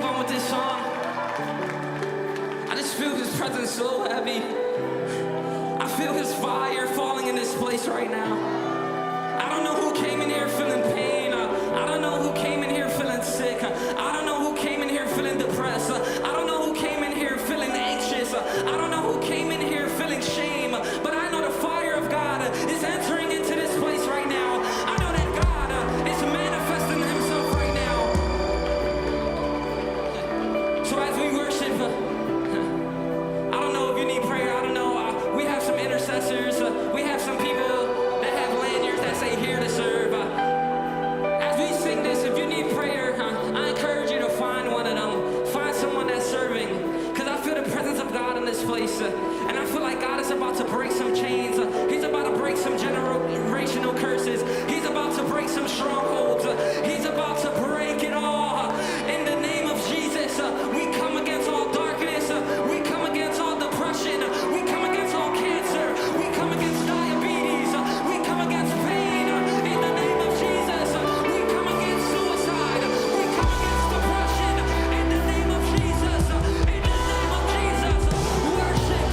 fun with this song. I just feel his presence so heavy. I feel his fire falling in this place right now. I don't know who came in here feeling pain. I don't know who came in here feeling sick. I don't know who came in here feeling depressed. I don't know who came in here feeling anxious. I don't know who came in here feeling shame. But I know the fire of God is entering into this place right now. I know that God is manifesting himself right now. So as we worship, I don't know if you need prayer. I don't know. We have some intercessors. We have some people that have lanyards that say here to serve. As we sing this, if you need prayer, I encourage you to find one of them. Find someone that's serving. Because I feel the presence of God in this place. And I feel like God is about to break some chains. He's about to break some generational curses. He's about to break some strongholds. He's about to break it all. In the name of Jesus, we come against all darkness. We come against all depression. We come against all cancer. We come against diabetes. We come against pain. In the name of Jesus, we come against suicide. We come against depression. In the name of Jesus. In the name of Jesus. Worship.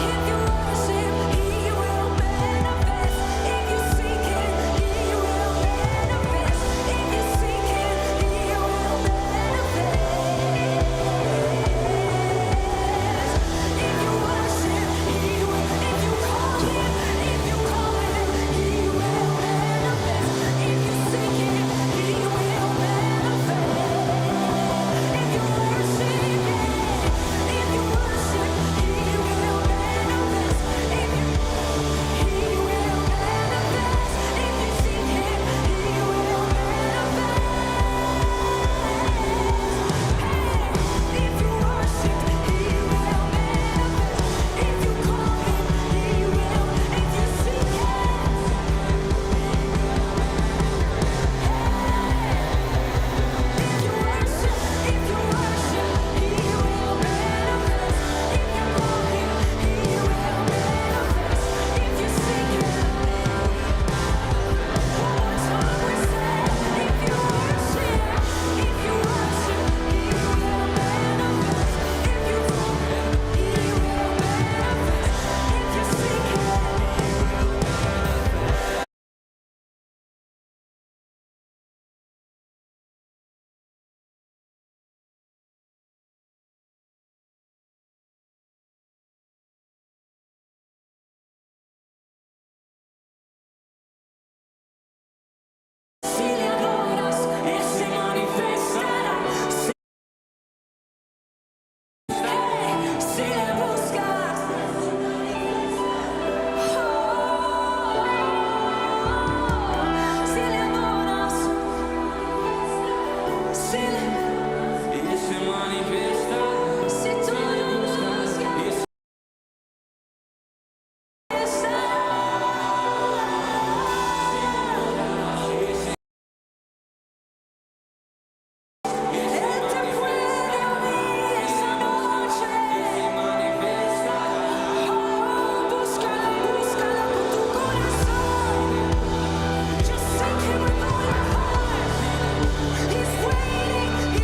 If you worship, He will manifest. If you seek Him, He will manifest. If you seek Him, He will manifest. If you worship, He will. If you call Him, He will manifest. If you seek Him, He will manifest. If you worship, if you worship, He will manifest. He will manifest. If you seek Him, He will manifest. If you worship, He will manifest. If you call Him, He will. If you seek Him, if you worship, He will manifest. If you call Him, He will manifest. If you seek Him, one more time we say, if you worship, He will manifest. If you call Him, He will manifest. If you seek Him. Si le adoras, Él se manifestará. Si le buscas, si le adoras, si Y se manifiesta. tú lo buscas, Él te puede abrir esa noche. Búscalo con tu corazón. Just seek Him with all your heart. He's waiting.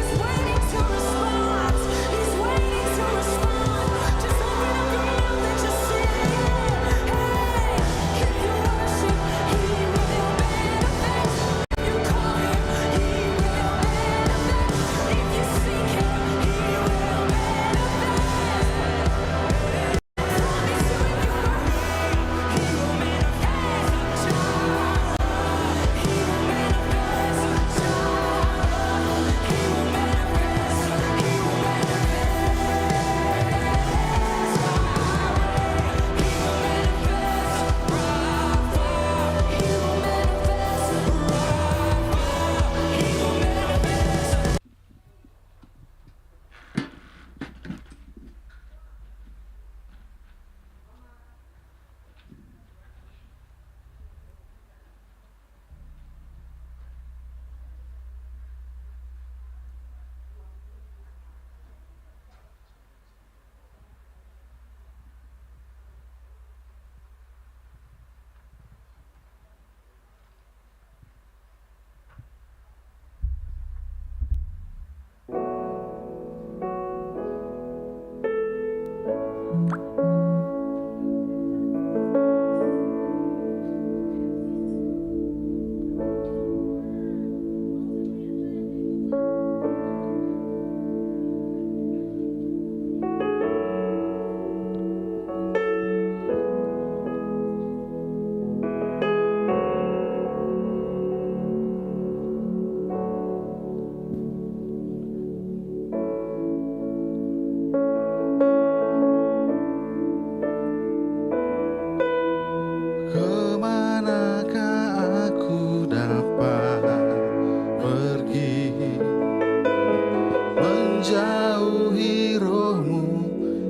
menjauhi rohmu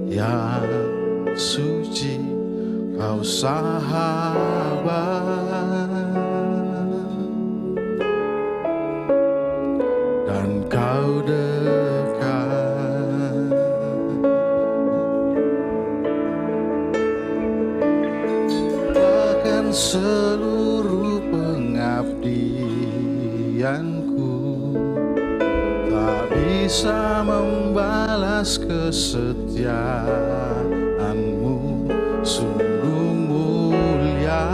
yang suci, kau sahabat, dan kau dekat. Bahkan seluruh pengabdianku tak bisa membalas kesetiaanmu, sungguh mulia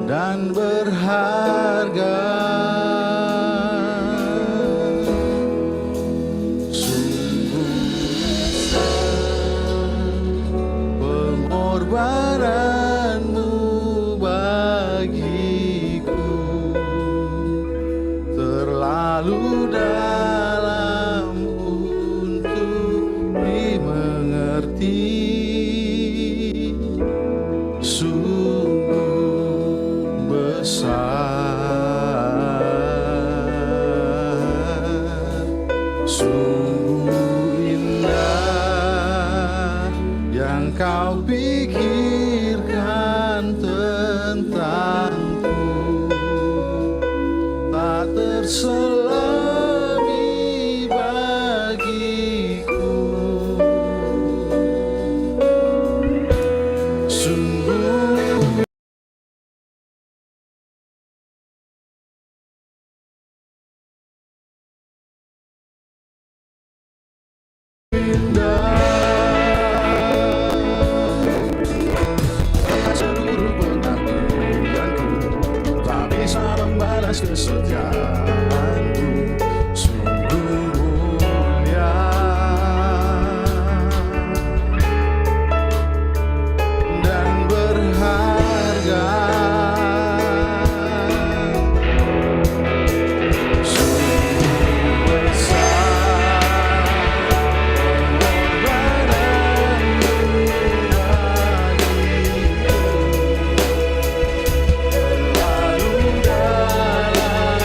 dan berharga. Sungguh pengorbananmu bagiku terlalu dalam untuk dimengerti. Sungguh besar, sungguh indah yang kau pikirkan tentangku, tak terselami bagiku. Sungguh indah seluruh pengabdianku, tak bisa membalas kesetiaanku, sungguh mulia dan berharga. Sungguh besar pengorbananmu bagiku, terlalu dalam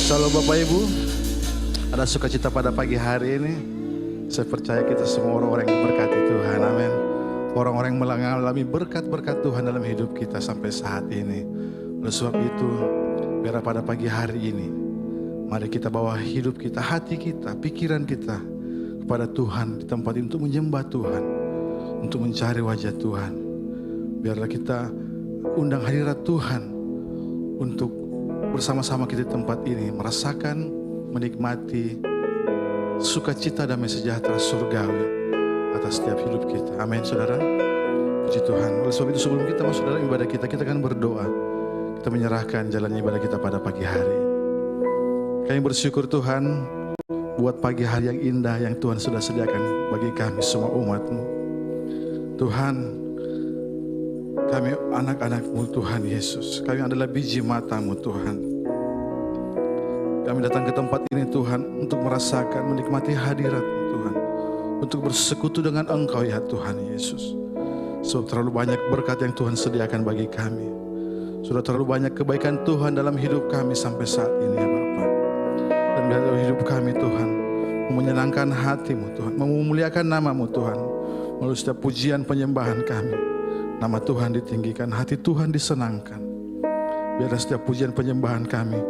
Shalom Bapak Ibu, ada sukacita pada pagi hari ini. Saya percaya kita semua orang-orang yang diberkati Tuhan, amin. Orang-orang yang mengalami berkat-berkat Tuhan dalam hidup kita sampai saat ini. Oleh sebab itu, biar pada pagi hari ini, mari kita bawa hidup kita, hati kita, pikiran kita kepada Tuhan di tempat ini untuk menyembah Tuhan, untuk mencari wajah Tuhan. Biarlah kita undang hadirat Tuhan untuk bersama-sama kita di tempat ini merasakan, menikmati sukacita damai sejahtera surgawi atas setiap hidup kita. Amin, saudara. Puji Tuhan. Oleh sebab itu sebelum kita masuk dalam ibadah kita akan berdoa. Kita menyerahkan jalannya ibadah kita pada pagi hari ini. Kami bersyukur Tuhan buat pagi hari yang indah yang Tuhan sudah sediakan bagi kami semua umat-Mu. Tuhan, kami anak-anak-Mu Tuhan Yesus. Kami adalah biji mata-Mu Tuhan. Kami datang ke tempat ini Tuhan untuk merasakan, menikmati hadirat-Mu Tuhan. Untuk bersekutu dengan Engkau ya Tuhan Yesus. Sebab terlalu banyak berkat yang Tuhan sediakan bagi kami. Sudah terlalu banyak kebaikan Tuhan dalam hidup kami sampai saat ini ya Bapa. Dan dalam hidup kami Tuhan, menyenangkan hati-Mu Tuhan, memuliakan nama-Mu Tuhan. Melalui setiap pujian penyembahan kami, nama Tuhan ditinggikan, hati Tuhan disenangkan. Biarlah setiap pujian penyembahan kami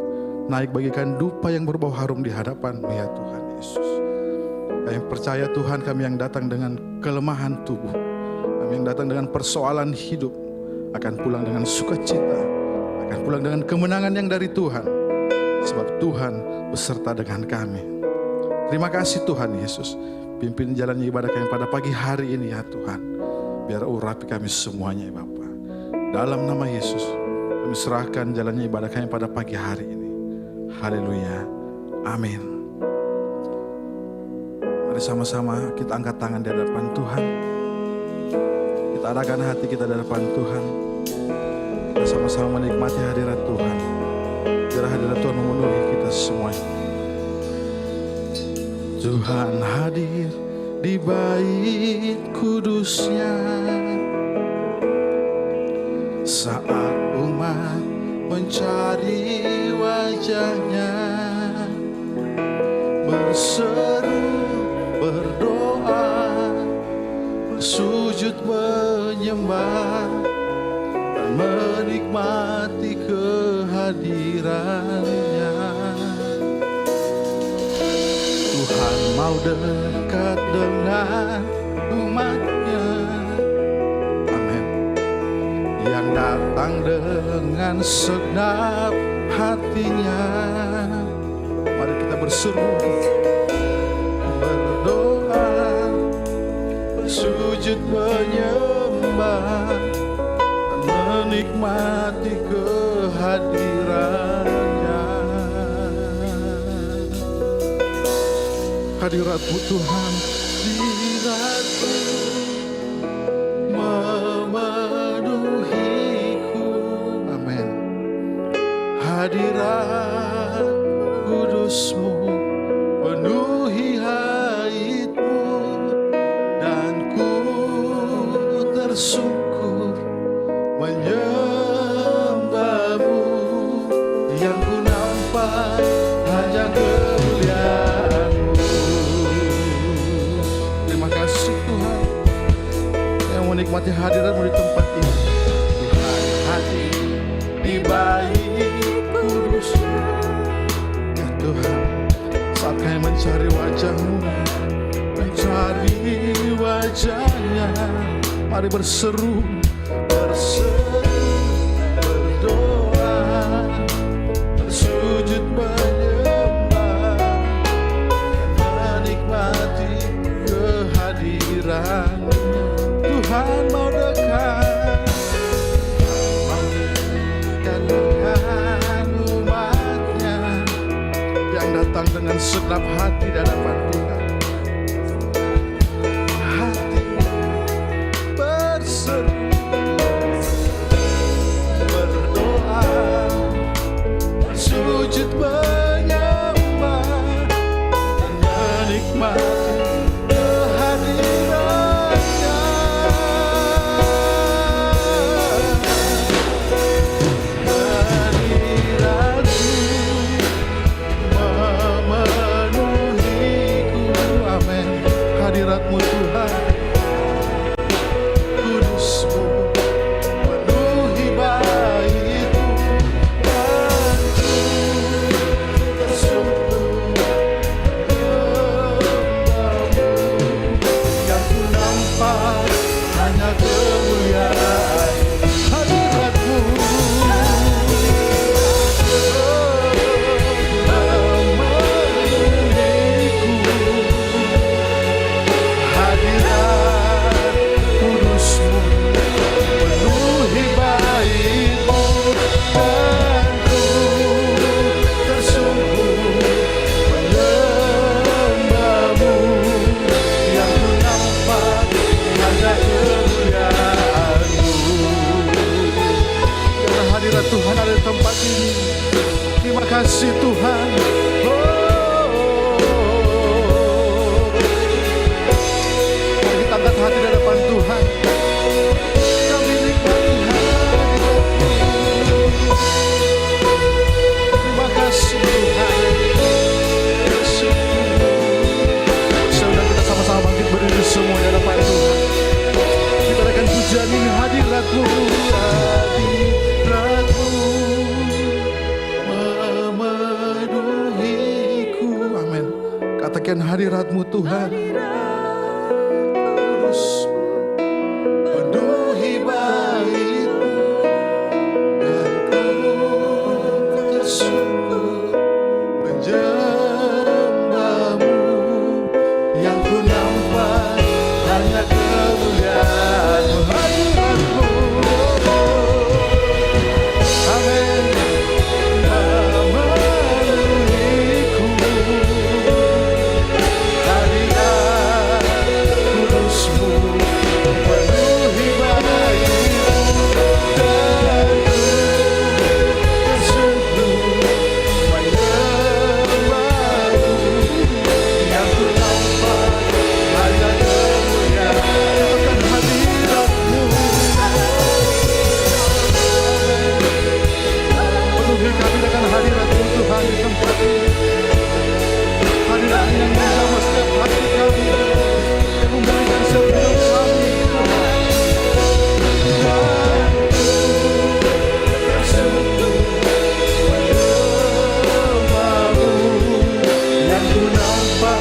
naik bagikan dupa yang berbau harum di hadapan-Mu ya Tuhan Yesus. Kami percaya Tuhan, kami yang datang dengan kelemahan tubuh, kami yang datang dengan persoalan hidup, akan pulang dengan sukacita, akan pulang dengan kemenangan yang dari Tuhan. Sebab Tuhan beserta dengan kami. Terima kasih Tuhan Yesus. Pimpin jalannya ibadah kami pada pagi hari ini ya Tuhan. Biar urapi kami semuanya ya Bapa. Dalam nama Yesus, kami serahkan jalannya ibadah kami pada pagi hari ini. Haleluya. Amin. Mari sama-sama kita angkat tangan di hadapan Tuhan. Kita arahkan hati kita di hadapan Tuhan. Kita sama-sama menikmati hadirat Tuhan. Biar hadirat Tuhan memenuhi kita semuanya. Tuhan hadir di bait kudusnya saat umat mencari wajahnya, berseru, berdoa, bersujud menyembah dan menikmati kehadirannya. Tuhan mau dekat dengan umatnya, amin. Yang datang dengan segenap hatinya. Mari kita berseru, berdoa, bersujud menyembah dan menikmati kehadirannya. Hadirat-Mu Tuhan, hadirat-Mu memenuhiku, amin. Hadirat kudus-Mu penuhi haid-Mu, dan ku tersungkur menyembah-Mu. Yang ku nampak hanya kemuliaan-Mu. Terima kasih Tuhan yang menikmati hadirat-Mu di tempat ini. Tuhan hadir di bait kudus ya Tuhan. Saat kami mencari wajah-Mu, mencari wajah-Nya, mari berseru, berdoa, bersujud menyembah dan menikmati kehadiran-Nya. Tuhan mau dekat dengan umat-Nya yang datang dengan segenap hati di hadapan Tuhan. Hati berseru, berdoa, sujud menyembah dan menikmati kehadiran-Nya. Hadirat-Mu memenuhiku, tempat ini. Terima kasih Tuhan. Mari kita angkat hati di hadapan Tuhan. Kami nikmati hadirat-Mu. Terima kasih Tuhan. Saudara, kita sama-sama bangkit berdiri semua di hadapan Tuhan. Kita akan pujian ini, hadirat-Mu, hadirat-Mu memenuhiku. Amin. Katakan hadirat-Mu Tuhan. Terus penuhi bait-Mu dan ku tersungkur menjambamu. Yang ku nampak hanya kemuliaan-Mu, hadirat-Mu. Amin. Memenuhiku. Hadirat kudus-Mu penuhi bait-Mu dan ku tersungkur menyembah-Mu. Yang ku nampak hanya kemuliaan. Katakan hadirat-Mu. Penuhi kami dengan hadirat-Mu Tuhan di tempat ini. Hadirat yang menjamah setiap hati kami, yang memberikan setiap hidup kami. Menyembah-Mu. Yang ku nampak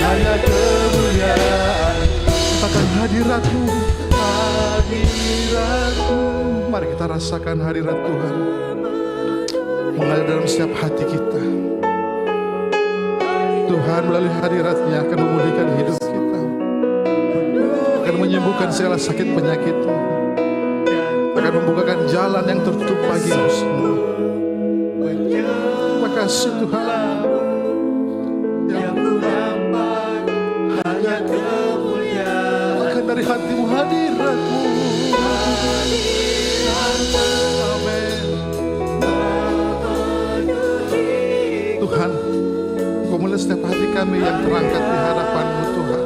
hanya kemuliaan. Katakan hadirat-Mu, hadirat-Mu. Mari kita rasakan hadirat Tuhan mengalir dalam setiap hati kita. Tuhan melalui hadirat-Nya akan memulihkan hidup kita, akan menyembuhkan segala sakit penyakit, akan membukakan jalan yang tertutup bagimu semua. Terima kasih Tuhan. Yang ku nampak hanya kemuliaan. Akan dari hatimu hadirat-Mu. Amin. Tuhan, Kau melihat setiap hati kami yang terangkat di hadapan-Mu Tuhan.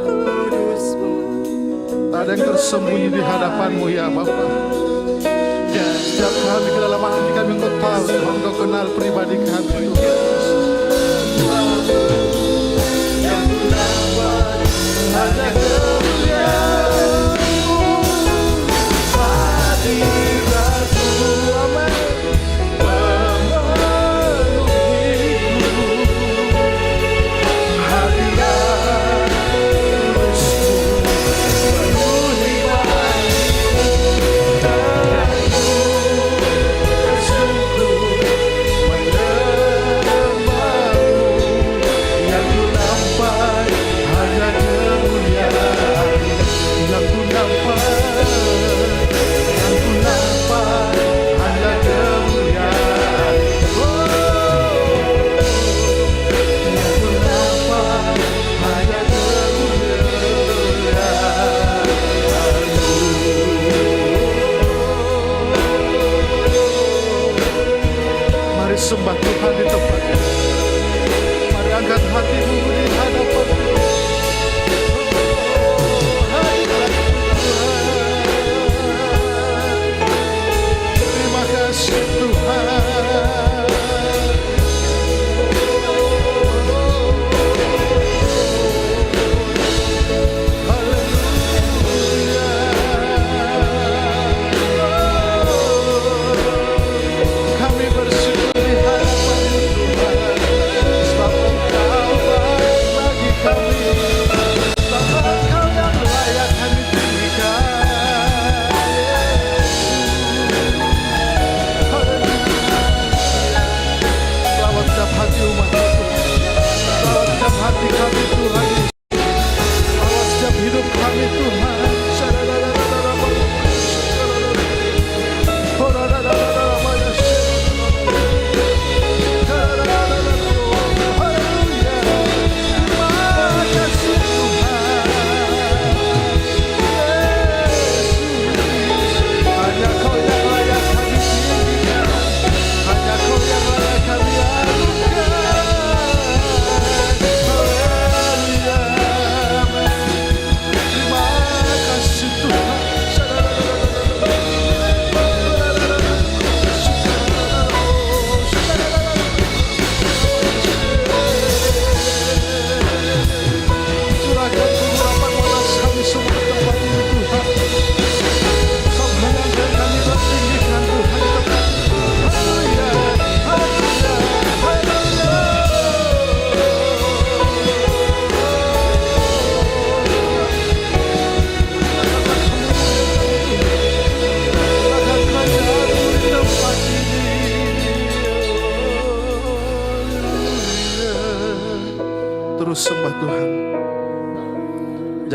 Tak ada yang tersembunyi di hadapan-Mu ya Bapa. Setiap kali ke dalam hati kami Engkau tahu Tuhan, Engkau kenal pribadi kami Tuhan. Yang ku dapat hanya kemuliaan-Mu, hadirat-Mu. Amin.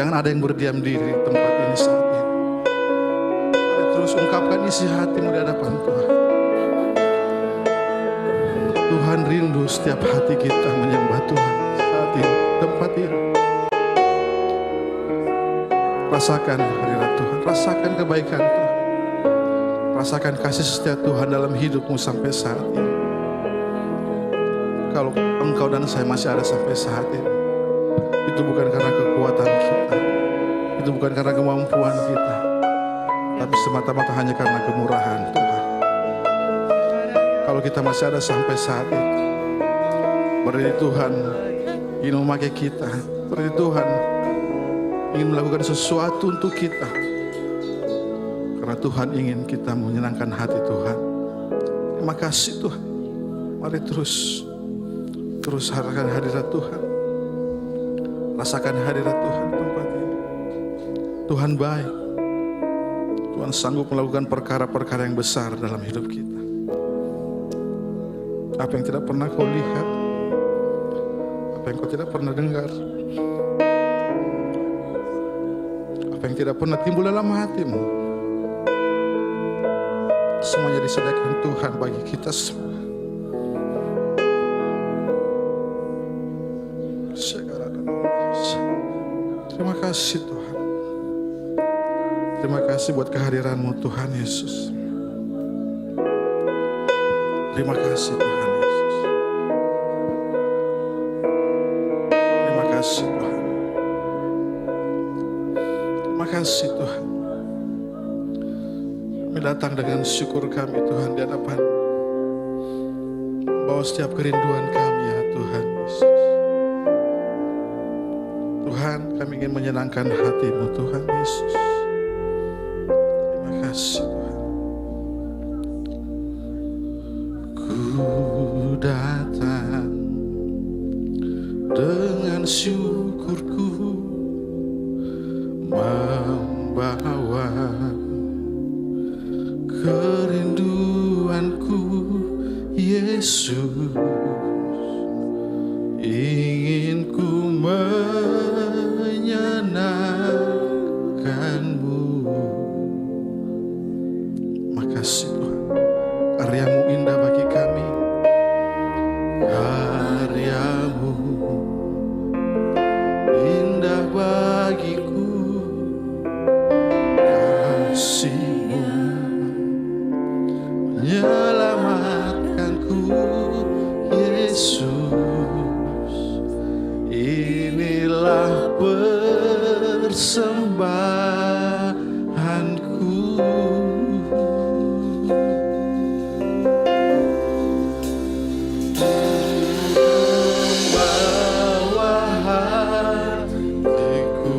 Jangan ada yang berdiam diri di tempat ini saat ini. Mari terus ungkapkan isi hatimu di hadapan Tuhan. Tuhan rindu setiap hati kita menyembah Tuhan saat ini, tempat ini. Rasakan hadirat Tuhan, rasakan kebaikan Tuhan. Rasakan kasih setia Tuhan dalam hidupmu sampai saat ini. Kalau engkau dan saya masih ada sampai saat ini, itu bukan karena kekuatan kita, itu bukan karena kemampuan kita, tapi semata-mata hanya karena kemurahan Tuhan. Kalau kita masih ada sampai saat itu, berarti Tuhan ingin memakai kita, berarti Tuhan ingin melakukan sesuatu untuk kita. Karena Tuhan ingin kita menyenangkan hati Tuhan. Terima kasih Tuhan. Mari terus rasakan hadirat Tuhan. Rasakan hadirat Tuhan di tempat ini. Tuhan baik. Tuhan sanggup melakukan perkara-perkara yang besar dalam hidup kita. Apa yang tidak pernah kau lihat, apa yang kau tidak pernah dengar, apa yang tidak pernah timbul dalam hatimu, semuanya disediakan Tuhan bagi kita semua. Terima kasih Tuhan. Terima kasih buat kehadiran-Mu Tuhan Yesus. Terima kasih Tuhan Yesus. Terima kasih Tuhan. Terima kasih Tuhan. Kami datang dengan syukur kami Tuhan di hadapan, bawa setiap kerinduan kami ya Tuhan Yesus. Tuhan, kami ingin menyenangkan hati-Mu Tuhan Yesus. Terima kasih Tuhan. Ku datang dengan syukurku, membawa kerinduanku Yesus. Ingin ku menyenangkan-Mu. Makasih Tuhan, karya-Mu indah bagi kami. Karya-Mu indah bagiku. Kasih-Mu menyelamatkanku Yesus. Inilah persembahanku. Membawa hatiku,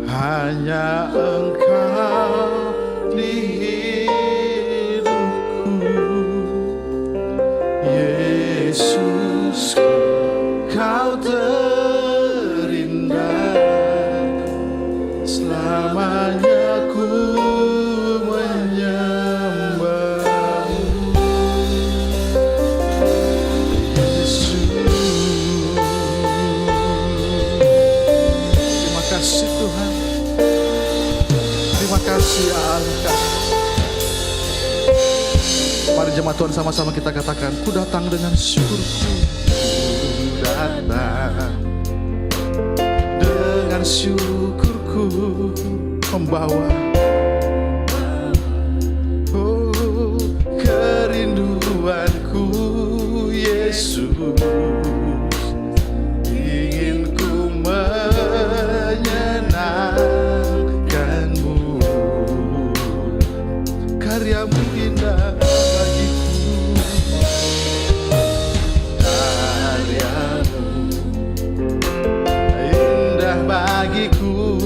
hanya Engkau di hidupku. Yesus, Kau terindah, selamanya ku menyembah-Mu. Yesus, terima kasih Tuhan. Terima kasih ya Allah. Mari jemaat Tuhan sama-sama kita katakan, ku datang dengan syukurku. Datang dengan syukurku, membawa kerinduanku Yesus. Ingin ku menyenangkan-Mu. Karya-Mu indah bagiku. Bagiku,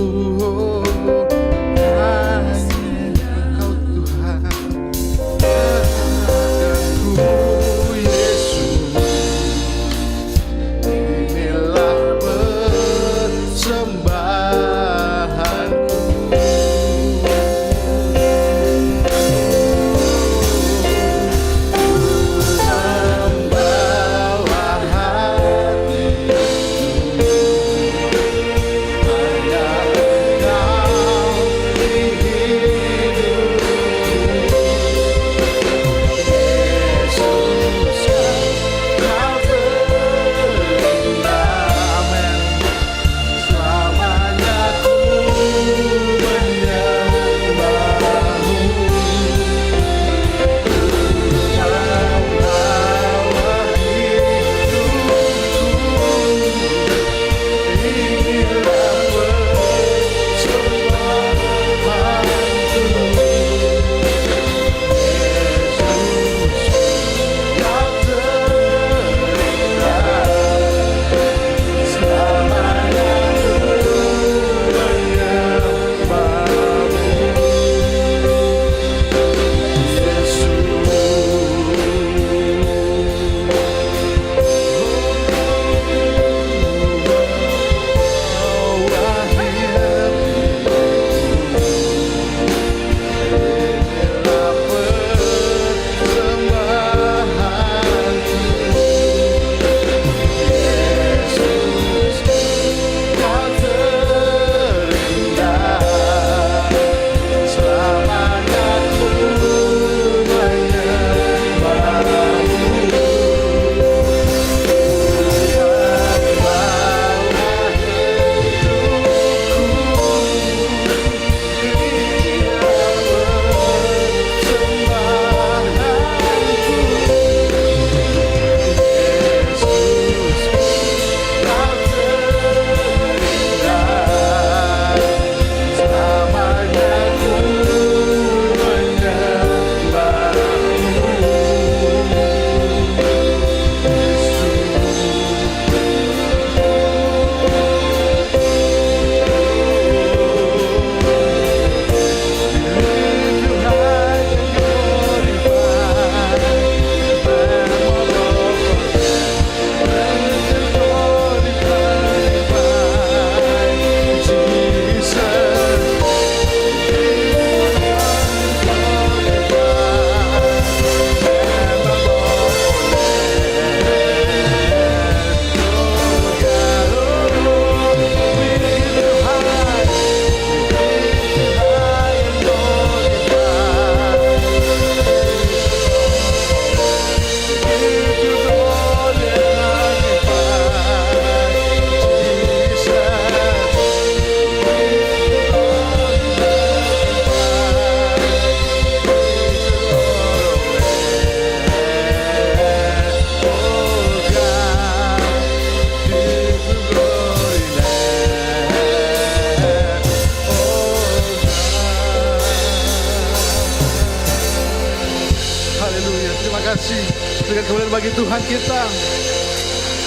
puji. Berikan kemuliaan bagi Tuhan kita.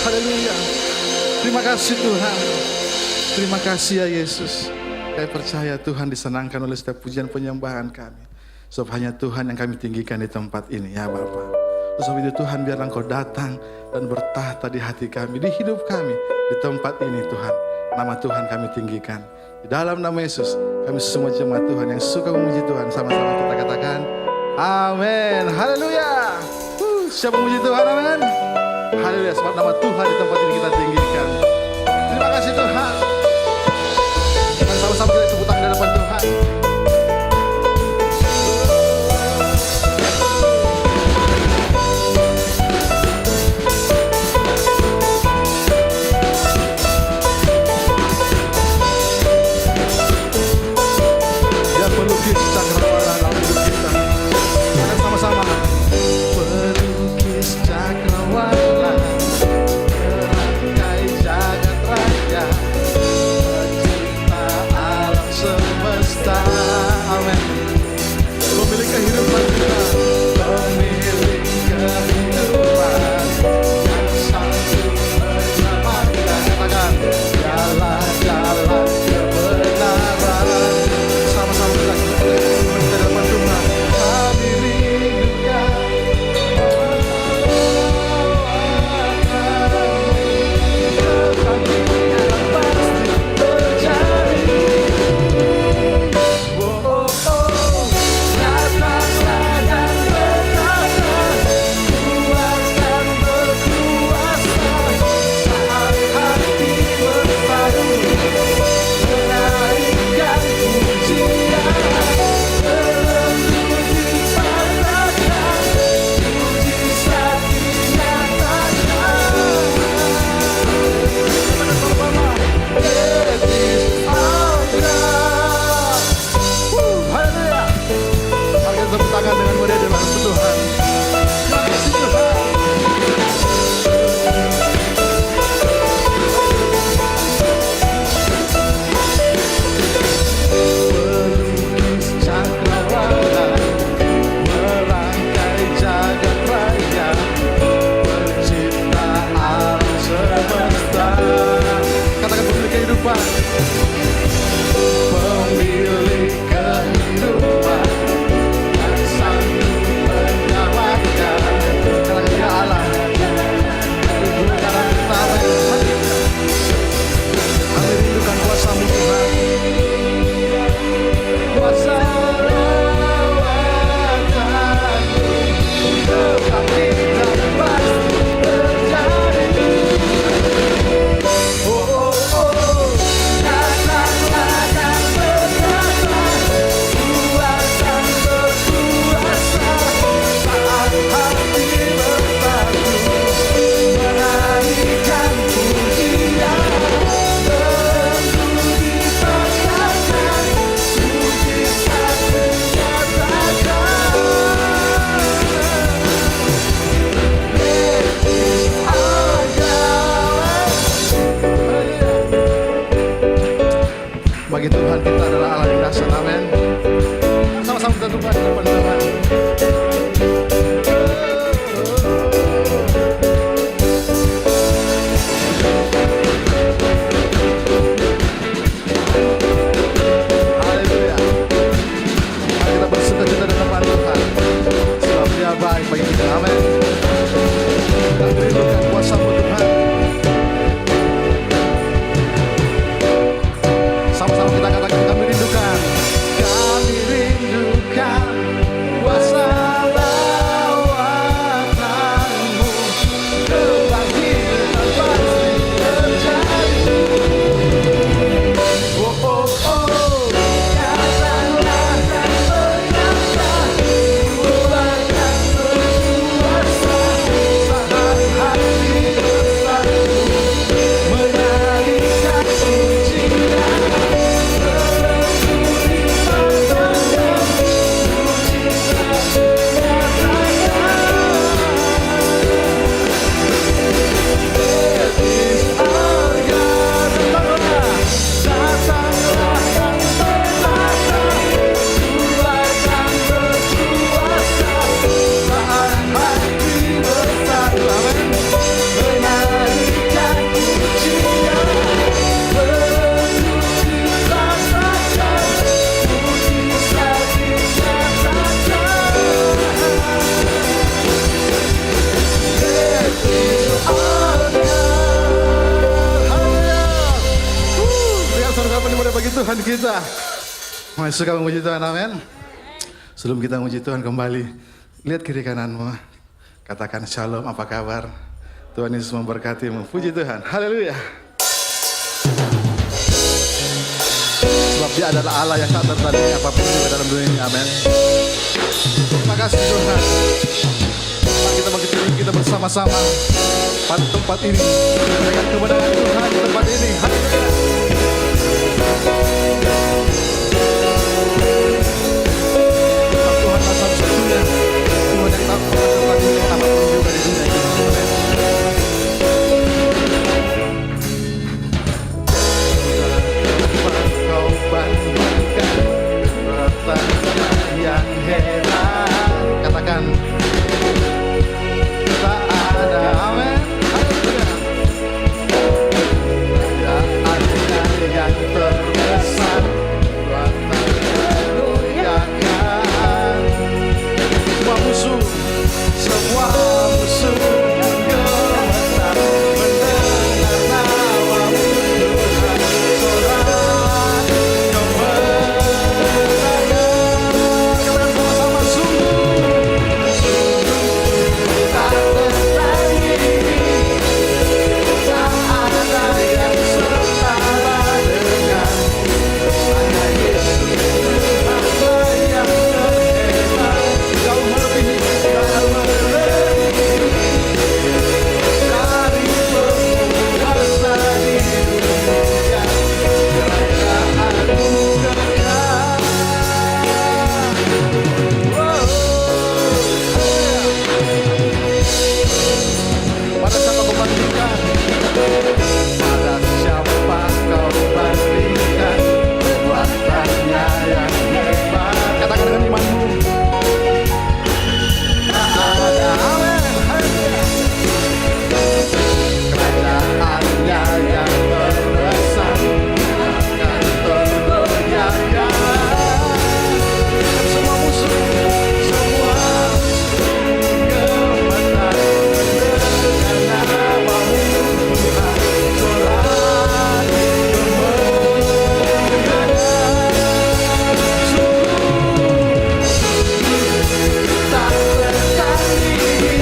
Haleluya. Terima kasih Tuhan. Terima kasih ya Yesus. Kami percaya Tuhan disenangkan oleh setiap pujian penyembahan kami. Sebab hanya Tuhan yang kami tinggikan di tempat ini ya Bapa. Sebab itu Tuhan biarlah Engkau datang dan bertahta di hati kami, di hidup kami, di tempat ini Tuhan. Nama Tuhan kami tinggikan. Di dalam nama Yesus, kami semua jemaat Tuhan yang suka memuji Tuhan, sama-sama kita katakan, amin. Haleluya. Siapa memuji Tuhan, amin. Haleluya, sebab nama Tuhan di tempat ini kita tinggikan. Terima kasih Tuhan. Dan sama-sama kita tepuk tangan di depan Tuhan. Dia pelukis cakrawala dalam hidup kita. Kita sama-sama. Pelukis cakrawala, merangkai jagat raya, pencipta alam semesta. Amin. Pemilik kehidupan kita, pemilik kehidupan yang sanggup menyelamatkan. Katakan, jalan kebenaran. Sama-sama kita depan Tuhan. Kami rindukan kebangkitan pasti terjadi. Oh, oh, oh. Datanglah dan bertahta, kuat dan berkuasa. Saat hati berpadu, menaikkan pujian, terlebih dipandangkan, mujizat dinyatakan. Yesus ada. Haleluya. Mari kita tepuk tangan dengan mulia di dalam Tuhan. Terima kasih Tuhan. Pelukis cakrawala, merangkai jagat raya, pencipta alam semesta. Katakan pemilik kehidupan. Pemilik kehidupan yang sanggup menyelamatkan. Katakan dia Allah. Bukan pertama yang hadir. Kami rindukan kuasa-Mu Tuhan. Kuasa lawatan-Mu, kebangkitan pasti terjadi. Oh, oh, oh. Datanglah dan bertahta, kuat dan berkuasa. Saat hati bersatu, menaikkan pujian, tentu dipaksakan, mujizat menyatakan. Yesus adalah. Bagi Tuhan kita adalah Allah yang dahsyat, amin. Sama-sama kita tundukkan di depan Tuhan. Haleluya. Mari kita bersukacita di depan Tuhan, sebab Dia baik bagi kita, amin. Kita rindukan kuasa-Mu Tuhan. Sama-sama kita katakan, kami rindukan kuasa Tuhan kita. Masih suka memuji Tuhan, amin. Sebelum kita memuji Tuhan kembali, lihat kiri kananmu. Katakan shalom, apa kabar? Tuhan Yesus memberkatimu. Puji Tuhan, haleluya. Sebab dia adalah Allah yang tak tertandingi apapun juga dalam dunia ini, amin. Terima kasih Tuhan. Mari kita bangkit diri kita bersama-sama pada tempat ini. Dengan kebenaran Tuhan di tempat ini, haleluya. Tuhan satu-satunya Tuhan yang tak pernah tertandingi apapun juga di dunia ini, amin. Kau bandingkan pertanyaan yang heran. Katakan tak ada, amin. Ada yang terbesar goyahkan semua musuh gemetar mendengar namamu Tuhan. Sorak kemenangan, katakan sama-sama, sungguh tak tertandingi, tak ada yang setara dengan hanya Yesus Tuhanlah yang terhebat. Jauh melebihi dari penguasa di dunia, kerajaan kekal. Pada siapa kau bandingkan? Pada siapa kau bandingkan? Kuatannya yang hebat. Katakan dengan imanmu. Tak ada, amin. Kerajaannya yang terbesar akan tergoyahkan. Semua musuh gemetar mendengar namamu Tuhan. Sorak kemenangan, tak tertandingi,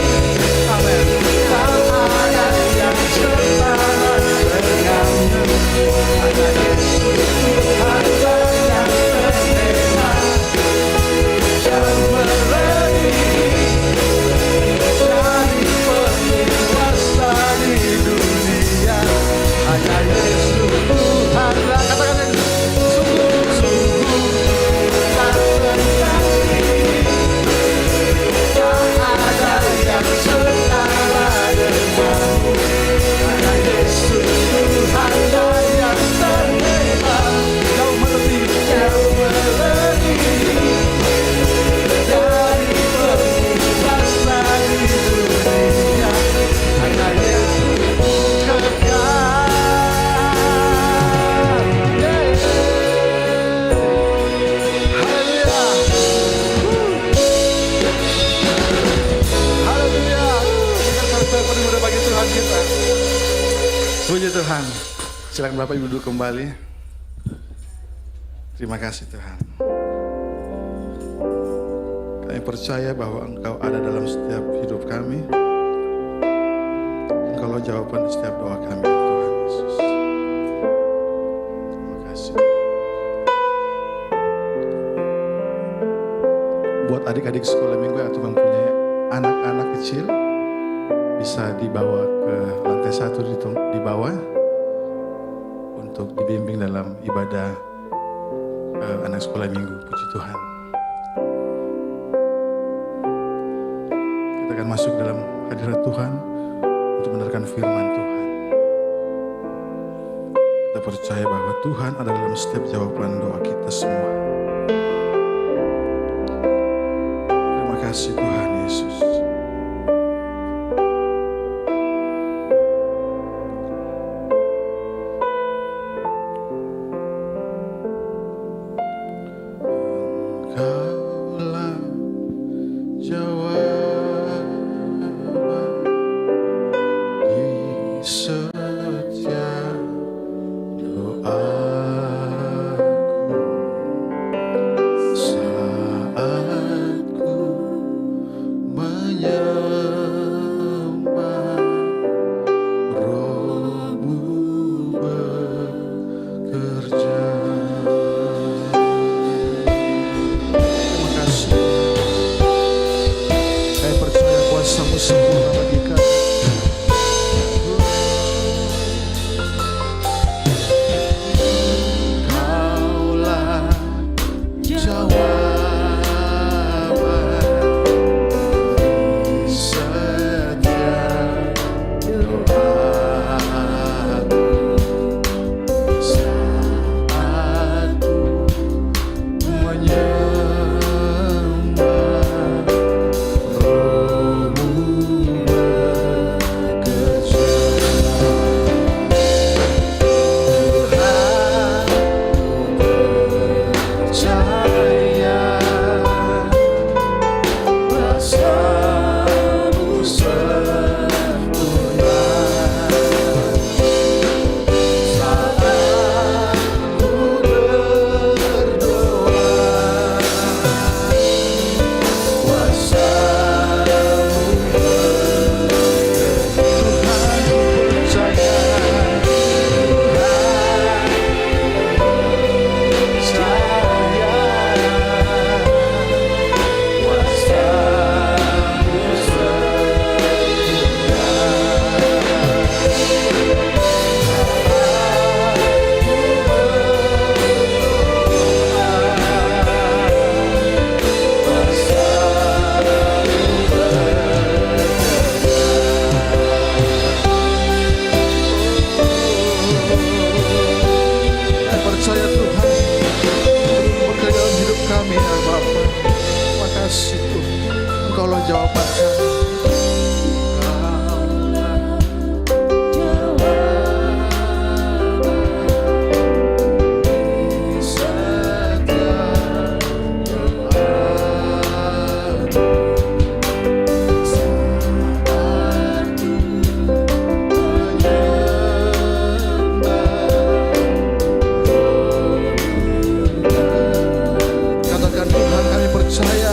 amin. Tak ada yang setara denganmu, hanya Yesus Tuhanlah yang terhebat. Jauh melebihi dari penguasa di dunia, hanya Yesus Tuhanlah. Katakan sungguh tak tertandingi, tak ada yang setara denganmu, hanya Yesus Tuhanlah yang terhebat. Jauh melebihi dari penguasa di dunia, hanya Yesus kekal. Haleluya. Haleluya. Kita sampai pada bagi Tuhan kita. Puji Tuhan. Silakan Bapak Ibu duduk kembali. Terima kasih Tuhan. Kami percaya bahwa Engkau ada dalam setiap hidup kami. Engkaulah jawaban setiap doa kami, Tuhan Yesus. Terima kasih. Buat adik-adik sekolah minggu atau mempunyai anak-anak kecil, bisa dibawa ke lantai 1 di bawah untuk dibimbing dalam ibadah anak sekolah minggu. Puji Tuhan. Kita akan masuk dalam hadirat Tuhan untuk mendengarkan firman Tuhan. Kita percaya bahwa Tuhan ada dalam setiap jawaban doa kita semua. Terima kasih Tuhan Yesus. Engkaulah jawaban di setiap doaku. Engkaulah jawaban kami. Katakan Tuhan, kami percaya.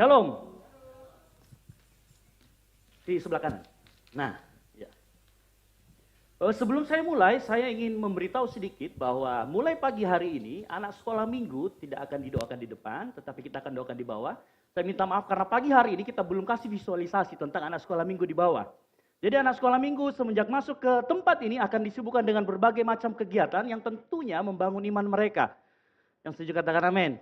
Shalom. Di sebelah kanan. Nah, ya. Sebelum saya mulai, saya ingin memberitahu sedikit bahwa mulai pagi hari ini, anak sekolah minggu tidak akan didoakan di depan, tetapi kita akan doakan di bawah. Saya minta maaf karena pagi hari ini kita belum kasih visualisasi tentang anak sekolah minggu di bawah. Jadi anak sekolah minggu semenjak masuk ke tempat ini akan disibukkan dengan berbagai macam kegiatan yang tentunya membangun iman mereka. Yang setuju katakan amin.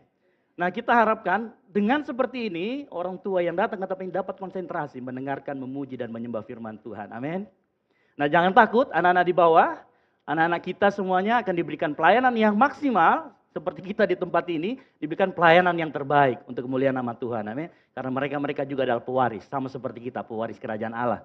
Nah, kita harapkan dengan seperti ini, orang tua yang datang tetapi dapat konsentrasi, mendengarkan, memuji, dan menyembah firman Tuhan. Amin. Nah, jangan takut, anak-anak di bawah, anak-anak kita semuanya akan diberikan pelayanan yang maksimal, seperti kita di tempat ini, diberikan pelayanan yang terbaik untuk kemuliaan nama Tuhan. Amin. Karena mereka juga adalah pewaris, sama seperti kita, pewaris kerajaan Allah.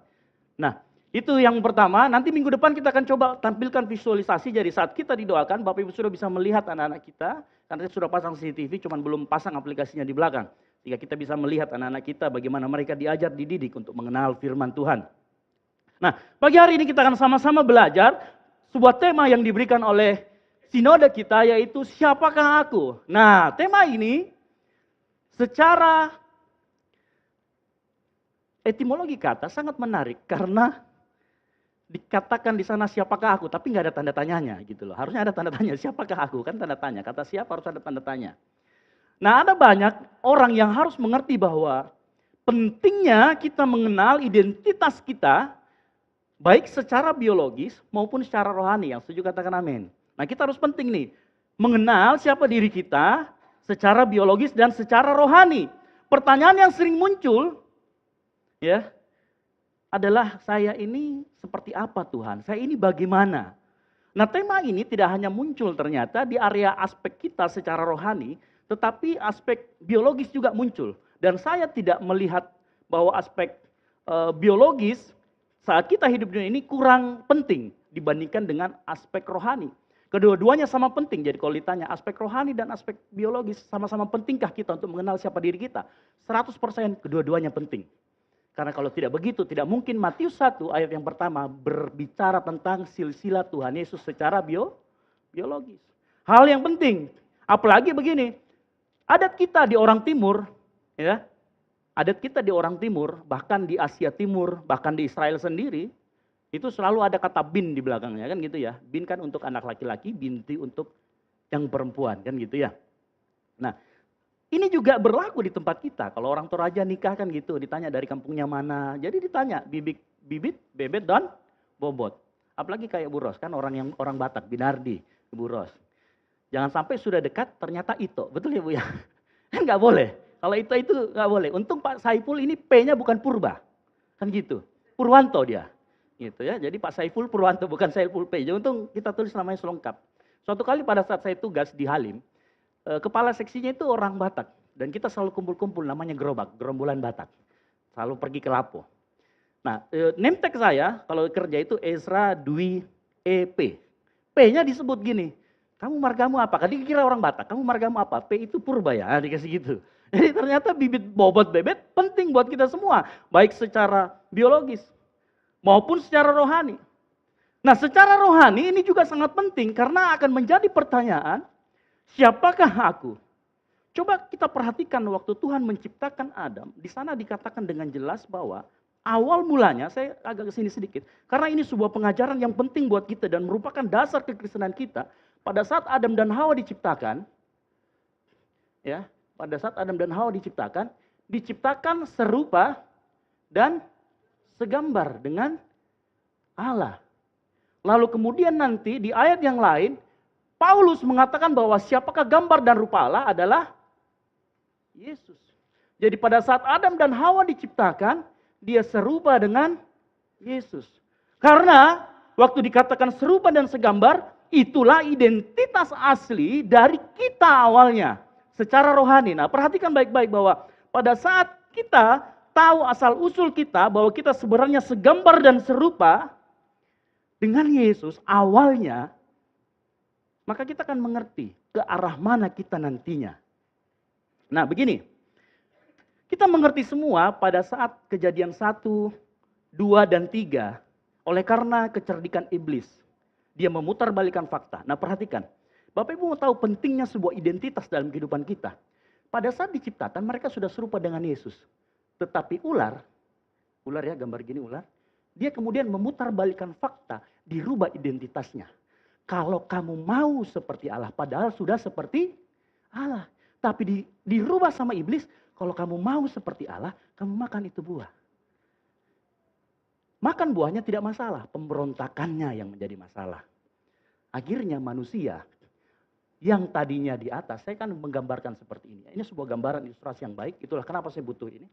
Nah, itu yang pertama. Nanti minggu depan kita akan coba tampilkan visualisasi. Jadi saat kita didoakan, Bapak Ibu sudah bisa melihat anak-anak kita. Karena kita sudah pasang CCTV, cuman belum pasang aplikasinya di belakang. Sehingga kita bisa melihat anak-anak kita bagaimana mereka diajar, dididik untuk mengenal firman Tuhan. Nah, pagi hari ini kita akan sama-sama belajar sebuah tema yang diberikan oleh sinode kita, yaitu siapakah aku? Nah, tema ini secara etimologi kata sangat menarik karena dikatakan di sana siapakah aku, tapi nggak ada tanda tanyanya gitu loh. Harusnya ada tanda tanya, siapakah aku? Kan tanda tanya, kata siapa harus ada tanda tanya. Nah, ada banyak orang yang harus mengerti bahwa pentingnya kita mengenal identitas kita, baik secara biologis maupun secara rohani. Yang setuju katakan amin. Nah, kita harus penting nih, mengenal siapa diri kita secara biologis dan secara rohani. Pertanyaan yang sering muncul, ya, adalah saya ini seperti apa Tuhan? Saya ini bagaimana? Nah, tema ini tidak hanya muncul ternyata di area aspek kita secara rohani, tetapi aspek biologis juga muncul. Dan saya tidak melihat bahwa aspek biologis saat kita hidup di dunia ini kurang penting dibandingkan dengan aspek rohani. Kedua-duanya sama penting. Jadi kalau ditanya aspek rohani dan aspek biologis sama-sama pentingkah kita untuk mengenal siapa diri kita? 100% kedua-duanya penting. Karena kalau tidak begitu, tidak mungkin Matius 1 ayat yang pertama berbicara tentang silsilah Tuhan Yesus secara biologis. Hal yang penting, apalagi begini, adat kita di orang timur, ya, adat kita di orang timur, bahkan di Asia Timur, bahkan di Israel sendiri, itu selalu ada kata bin di belakangnya, kan gitu ya. Bin kan untuk anak laki-laki, binti untuk yang perempuan, kan gitu ya. Nah, ini juga berlaku di tempat kita. Kalau orang Toraja nikah kan gitu, ditanya dari kampungnya mana. Jadi ditanya bibit, bebet, dan bobot. Apalagi kayak Bu Ros, kan orang Batak, Binardi, Bu Ros. Jangan sampai sudah dekat ternyata Ito. Betul ya Bu ya? Kan nggak boleh. Kalau itu nggak boleh. Untung Pak Saiful ini P-nya bukan Purba. Kan gitu. Purwanto dia. Gitu ya. Jadi Pak Saiful Purwanto bukan Saiful P. Jadi untung kita tulis namanya selengkap. Suatu kali pada saat saya tugas di Halim, kepala seksinya itu orang Batak. Dan kita selalu kumpul-kumpul namanya gerobak, gerombolan Batak. Selalu pergi ke Lapo. Nah, name tag saya kalau kerja itu Ezra Dwi EP. P-nya disebut gini. Kamu margamu apa? Kan dikira orang Batak. Kamu margamu apa? P itu purba ya. Nah, dikasih gitu. Jadi ternyata bibit bobot bebet penting buat kita semua. Baik secara biologis maupun secara rohani. Nah, secara rohani ini juga sangat penting karena akan menjadi pertanyaan, siapakah aku? Coba kita perhatikan waktu Tuhan menciptakan Adam, di sana dikatakan dengan jelas bahwa awal mulanya, saya agak kesini sedikit, karena ini sebuah pengajaran yang penting buat kita dan merupakan dasar kekristenan kita. Pada saat Adam dan Hawa diciptakan, ya, pada saat Adam dan Hawa diciptakan serupa dan segambar dengan Allah. Lalu kemudian nanti di ayat yang lain, Paulus mengatakan bahwa siapakah gambar dan rupa Allah adalah Yesus. Jadi pada saat Adam dan Hawa diciptakan, dia serupa dengan Yesus. Karena waktu dikatakan serupa dan segambar, itulah identitas asli dari kita awalnya. Secara rohani. Nah, perhatikan baik-baik bahwa pada saat kita tahu asal usul kita, bahwa kita sebenarnya segambar dan serupa dengan Yesus awalnya, maka kita akan mengerti ke arah mana kita nantinya. Nah, begini. Kita mengerti semua pada saat kejadian 1, 2, dan 3. Oleh karena kecerdikan iblis. Dia memutarbalikkan fakta. Nah, perhatikan. Bapak Ibu mau tahu pentingnya sebuah identitas dalam kehidupan kita. Pada saat diciptakan mereka sudah serupa dengan Yesus. Tetapi ular ya gambar gini ular. Dia kemudian memutarbalikkan fakta, dirubah identitasnya. Kalau kamu mau seperti Allah, padahal sudah seperti Allah. Tapi dirubah sama iblis, kalau kamu mau seperti Allah, kamu makan itu buah. Makan buahnya tidak masalah, pemberontakannya yang menjadi masalah. Akhirnya manusia yang tadinya di atas, saya kan menggambarkan seperti ini. Ini sebuah gambaran ilustrasi yang baik, itulah kenapa saya butuh ini.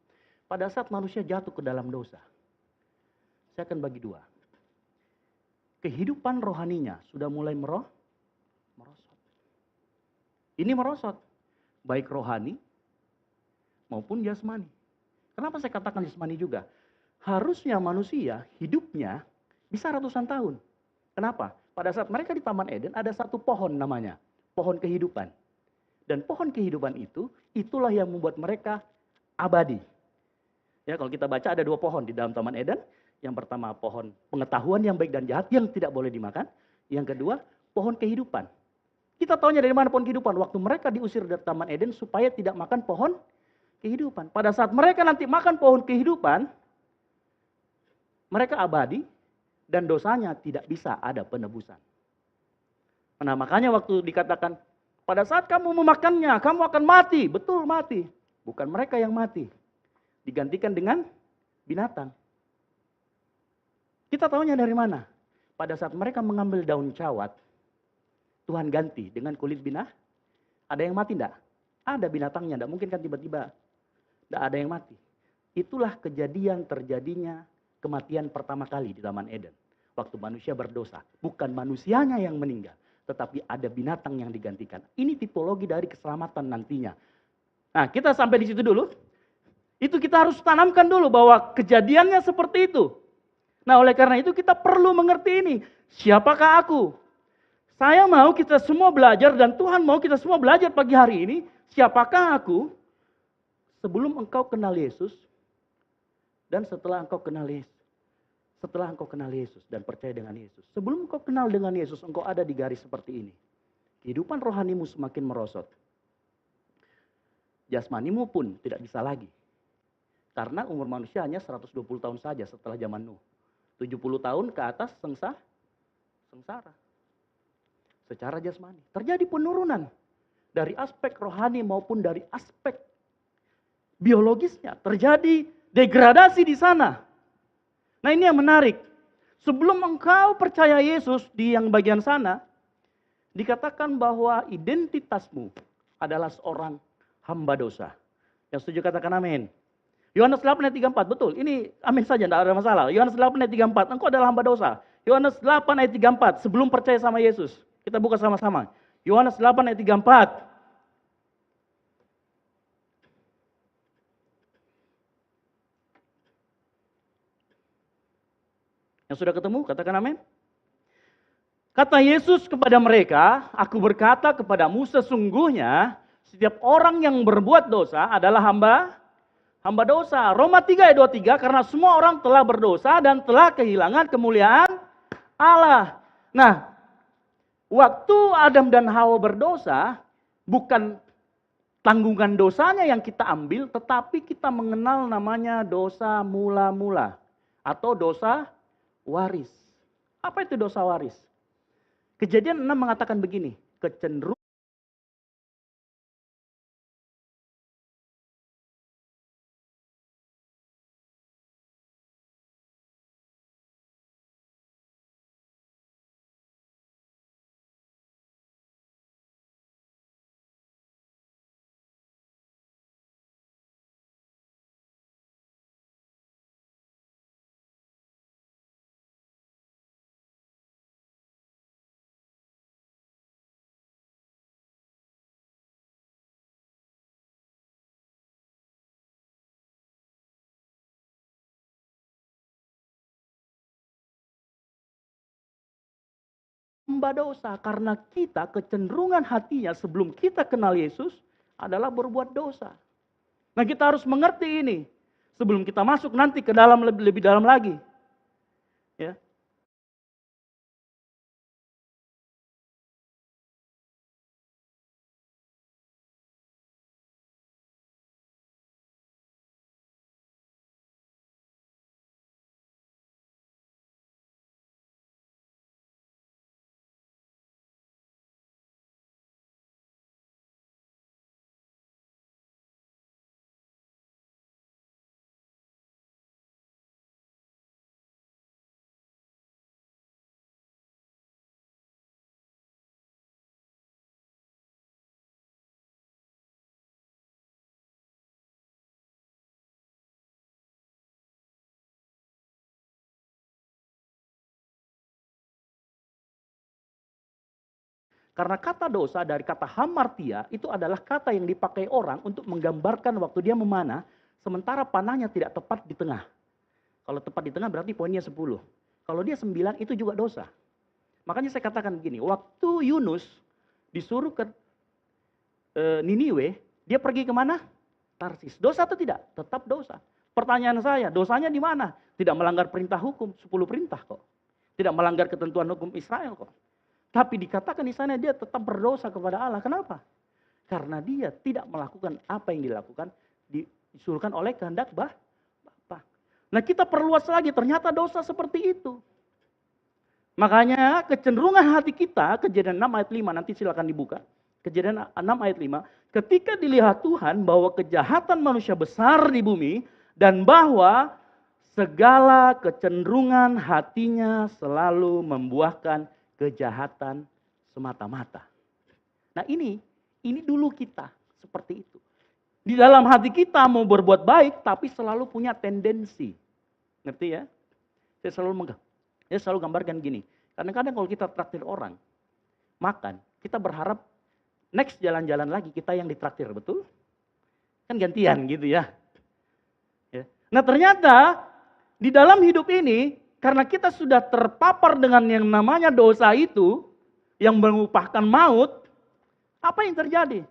Pada saat manusia jatuh ke dalam dosa, saya akan bagi dua. Kehidupan rohaninya sudah mulai merosot. Ini merosot, baik rohani maupun jasmani. Kenapa saya katakan jasmani juga? Harusnya manusia hidupnya bisa ratusan tahun. Kenapa? Pada saat mereka di Taman Eden ada satu pohon namanya, pohon kehidupan. Dan pohon kehidupan itu, itulah yang membuat mereka abadi. Ya, kalau kita baca ada dua pohon di dalam Taman Eden. Yang pertama pohon pengetahuan yang baik dan jahat yang tidak boleh dimakan. Yang kedua pohon kehidupan. Kita tahunya dari mana pohon kehidupan? Waktu mereka diusir dari Taman Eden supaya tidak makan pohon kehidupan. Pada saat mereka nanti makan pohon kehidupan, mereka abadi dan dosanya tidak bisa ada penebusan. Nah, makanya waktu dikatakan pada saat kamu memakannya, kamu akan mati. Betul mati. Bukan mereka yang mati. Digantikan dengan binatang. Kita tahunya dari mana? Pada saat mereka mengambil daun cawat, Tuhan ganti dengan kulit binatang. Ada yang mati enggak? Ada binatangnya, enggak mungkin kan tiba-tiba. Enggak ada yang mati. Itulah kejadian terjadinya kematian pertama kali di Taman Eden. Waktu manusia berdosa. Bukan manusianya yang meninggal. Tetapi ada binatang yang digantikan. Ini tipologi dari keselamatan nantinya. Nah, kita sampai di situ dulu. Itu kita harus tanamkan dulu bahwa kejadiannya seperti itu. Nah, oleh karena itu kita perlu mengerti ini. Siapakah aku? Saya mau kita semua belajar dan Tuhan mau kita semua belajar pagi hari ini. Siapakah aku? Sebelum engkau kenal Yesus dan setelah engkau kenal Yesus. Setelah engkau kenal Yesus dan percaya dengan Yesus. Sebelum engkau kenal dengan Yesus, engkau ada di garis seperti ini. Kehidupan rohanimu semakin merosot. Jasmanimu pun tidak bisa lagi. Karena umur manusia hanya 120 tahun saja setelah zaman Nuh. 70 tahun ke atas sengsara. Secara jasmani. Terjadi penurunan. Dari aspek rohani maupun dari aspek biologisnya. Terjadi degradasi di sana. Nah, ini yang menarik. Sebelum engkau percaya Yesus di yang bagian sana, dikatakan bahwa identitasmu adalah seorang hamba dosa. Yang setuju katakan amin. Yohanes 8 ayat 34, betul. Ini amin saja, tidak ada masalah. Yohanes 8 ayat 34, engkau adalah hamba dosa. Yohanes 8 ayat 34, sebelum percaya sama Yesus. Kita buka sama-sama. Yohanes 8 ayat 34. Yang sudah ketemu, katakan amin. Kata Yesus kepada mereka, aku berkata kepadamu sesungguhnya setiap orang yang berbuat dosa adalah hamba dosa. Roma 3 ayat 23, karena semua orang telah berdosa dan telah kehilangan kemuliaan Allah. Nah, waktu Adam dan Hawa berdosa, bukan tanggungan dosanya yang kita ambil, tetapi kita mengenal namanya dosa mula-mula. Atau dosa waris. Apa itu dosa waris? Kejadian 6 mengatakan begini, kecenderungan hamba dosa karena kita kecenderungan hatinya sebelum kita kenal Yesus adalah berbuat dosa. Nah, kita harus mengerti ini sebelum kita masuk nanti ke dalam lebih dalam lagi. Ya. Karena kata dosa dari kata hamartia itu adalah kata yang dipakai orang untuk menggambarkan waktu dia memanah, sementara panahnya tidak tepat di tengah. Kalau tepat di tengah berarti poinnya 10. Kalau dia 9 itu juga dosa. Makanya saya katakan begini, waktu Yunus disuruh ke Niniwe, dia pergi kemana? Tarsis. Dosa atau tidak? Tetap dosa. Pertanyaan saya, dosanya di mana? Tidak melanggar perintah hukum, 10 perintah kok. Tidak melanggar ketentuan hukum Israel kok. Tapi dikatakan di sana dia tetap berdosa kepada Allah. Kenapa? Karena dia tidak melakukan apa yang dilakukan, disuruhkan oleh kehendak Bapa. Nah kita perluas lagi, ternyata dosa seperti itu. Makanya kecenderungan hati kita, Kejadian 6 ayat 5, nanti silakan dibuka. Kejadian 6 ayat 5, ketika dilihat Tuhan bahwa kejahatan manusia besar di bumi, dan bahwa segala kecenderungan hatinya selalu membuahkan kejahatan semata-mata. Nah ini dulu kita seperti itu. Di dalam hati kita mau berbuat baik, tapi selalu punya tendensi. Ngerti ya? Saya selalu gambarkan gini. Kadang-kadang kalau kita traktir orang makan, kita berharap next jalan-jalan lagi kita yang ditraktir, betul? Kan gantian gitu ya. Nah ternyata di dalam hidup ini, karena kita sudah terpapar dengan yang namanya dosa itu, yang mengupahkan maut, apa yang terjadi?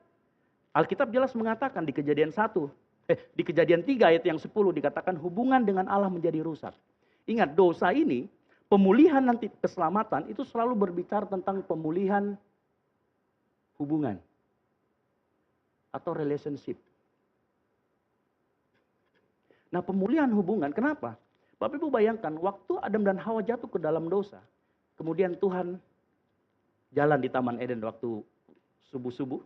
Alkitab jelas mengatakan di Kejadian 3 ayat yang 10 dikatakan hubungan dengan Allah menjadi rusak. Ingat dosa ini, pemulihan nanti keselamatan itu selalu berbicara tentang pemulihan hubungan atau relationship. Nah pemulihan hubungan, kenapa? Bapak Ibu bayangkan, waktu Adam dan Hawa jatuh ke dalam dosa, kemudian Tuhan jalan di Taman Eden waktu subuh-subuh,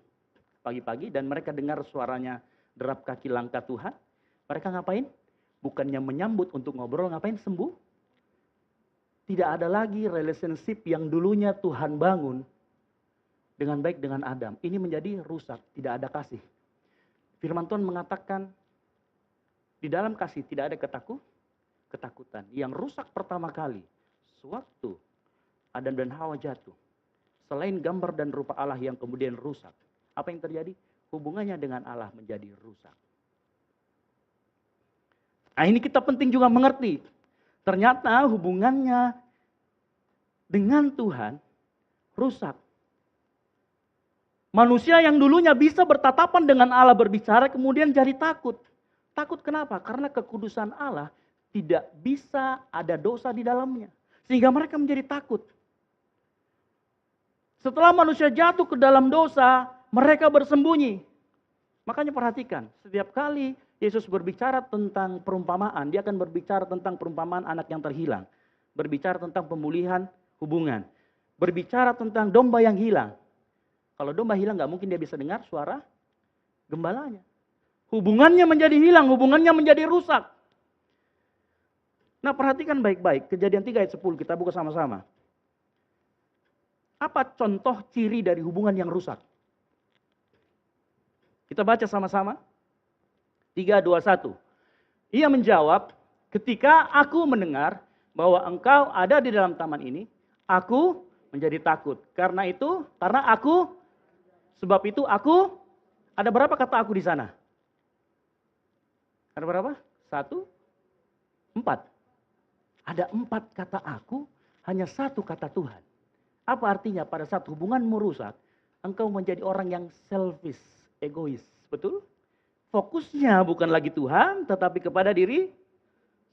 pagi-pagi, dan mereka dengar suaranya derap kaki langkah Tuhan. Mereka ngapain? Bukannya menyambut untuk ngobrol, ngapain? Sembuh. Tidak ada lagi relationship yang dulunya Tuhan bangun dengan baik dengan Adam. Ini menjadi rusak, tidak ada kasih. Firman Tuhan mengatakan, di dalam kasih tidak ada ketakutan. Yang rusak pertama kali, sewaktu Adam dan Hawa jatuh, selain gambar dan rupa Allah yang kemudian rusak, apa yang terjadi? Hubungannya dengan Allah menjadi rusak. Nah ini kita penting juga mengerti. Ternyata hubungannya dengan Tuhan rusak. Manusia yang dulunya bisa bertatapan dengan Allah berbicara kemudian jadi takut. Takut kenapa? Karena kekudusan Allah tidak bisa ada dosa di dalamnya. Sehingga mereka menjadi takut. Setelah manusia jatuh ke dalam dosa, mereka bersembunyi. Makanya perhatikan, setiap kali Yesus berbicara tentang perumpamaan, dia akan berbicara tentang perumpamaan anak yang terhilang. Berbicara tentang pemulihan hubungan. Berbicara tentang domba yang hilang. Kalau domba hilang gak mungkin dia bisa dengar suara gembalanya. Hubungannya menjadi hilang, hubungannya menjadi rusak. Nah perhatikan baik-baik, Kejadian 3 ayat 10 kita buka sama-sama. Apa contoh ciri dari hubungan yang rusak? Kita baca sama-sama. 3, 2, 1. Ia menjawab, ketika aku mendengar bahwa engkau ada di dalam taman ini, aku menjadi takut. Karena aku, sebab itu aku, ada berapa kata aku di sana? Ada berapa? 1, 4. Ada 4 kata aku, hanya 1 kata Tuhan. Apa artinya pada saat hubunganmu rusak, engkau menjadi orang yang selfish, egois. Betul? Fokusnya bukan lagi Tuhan, tetapi kepada diri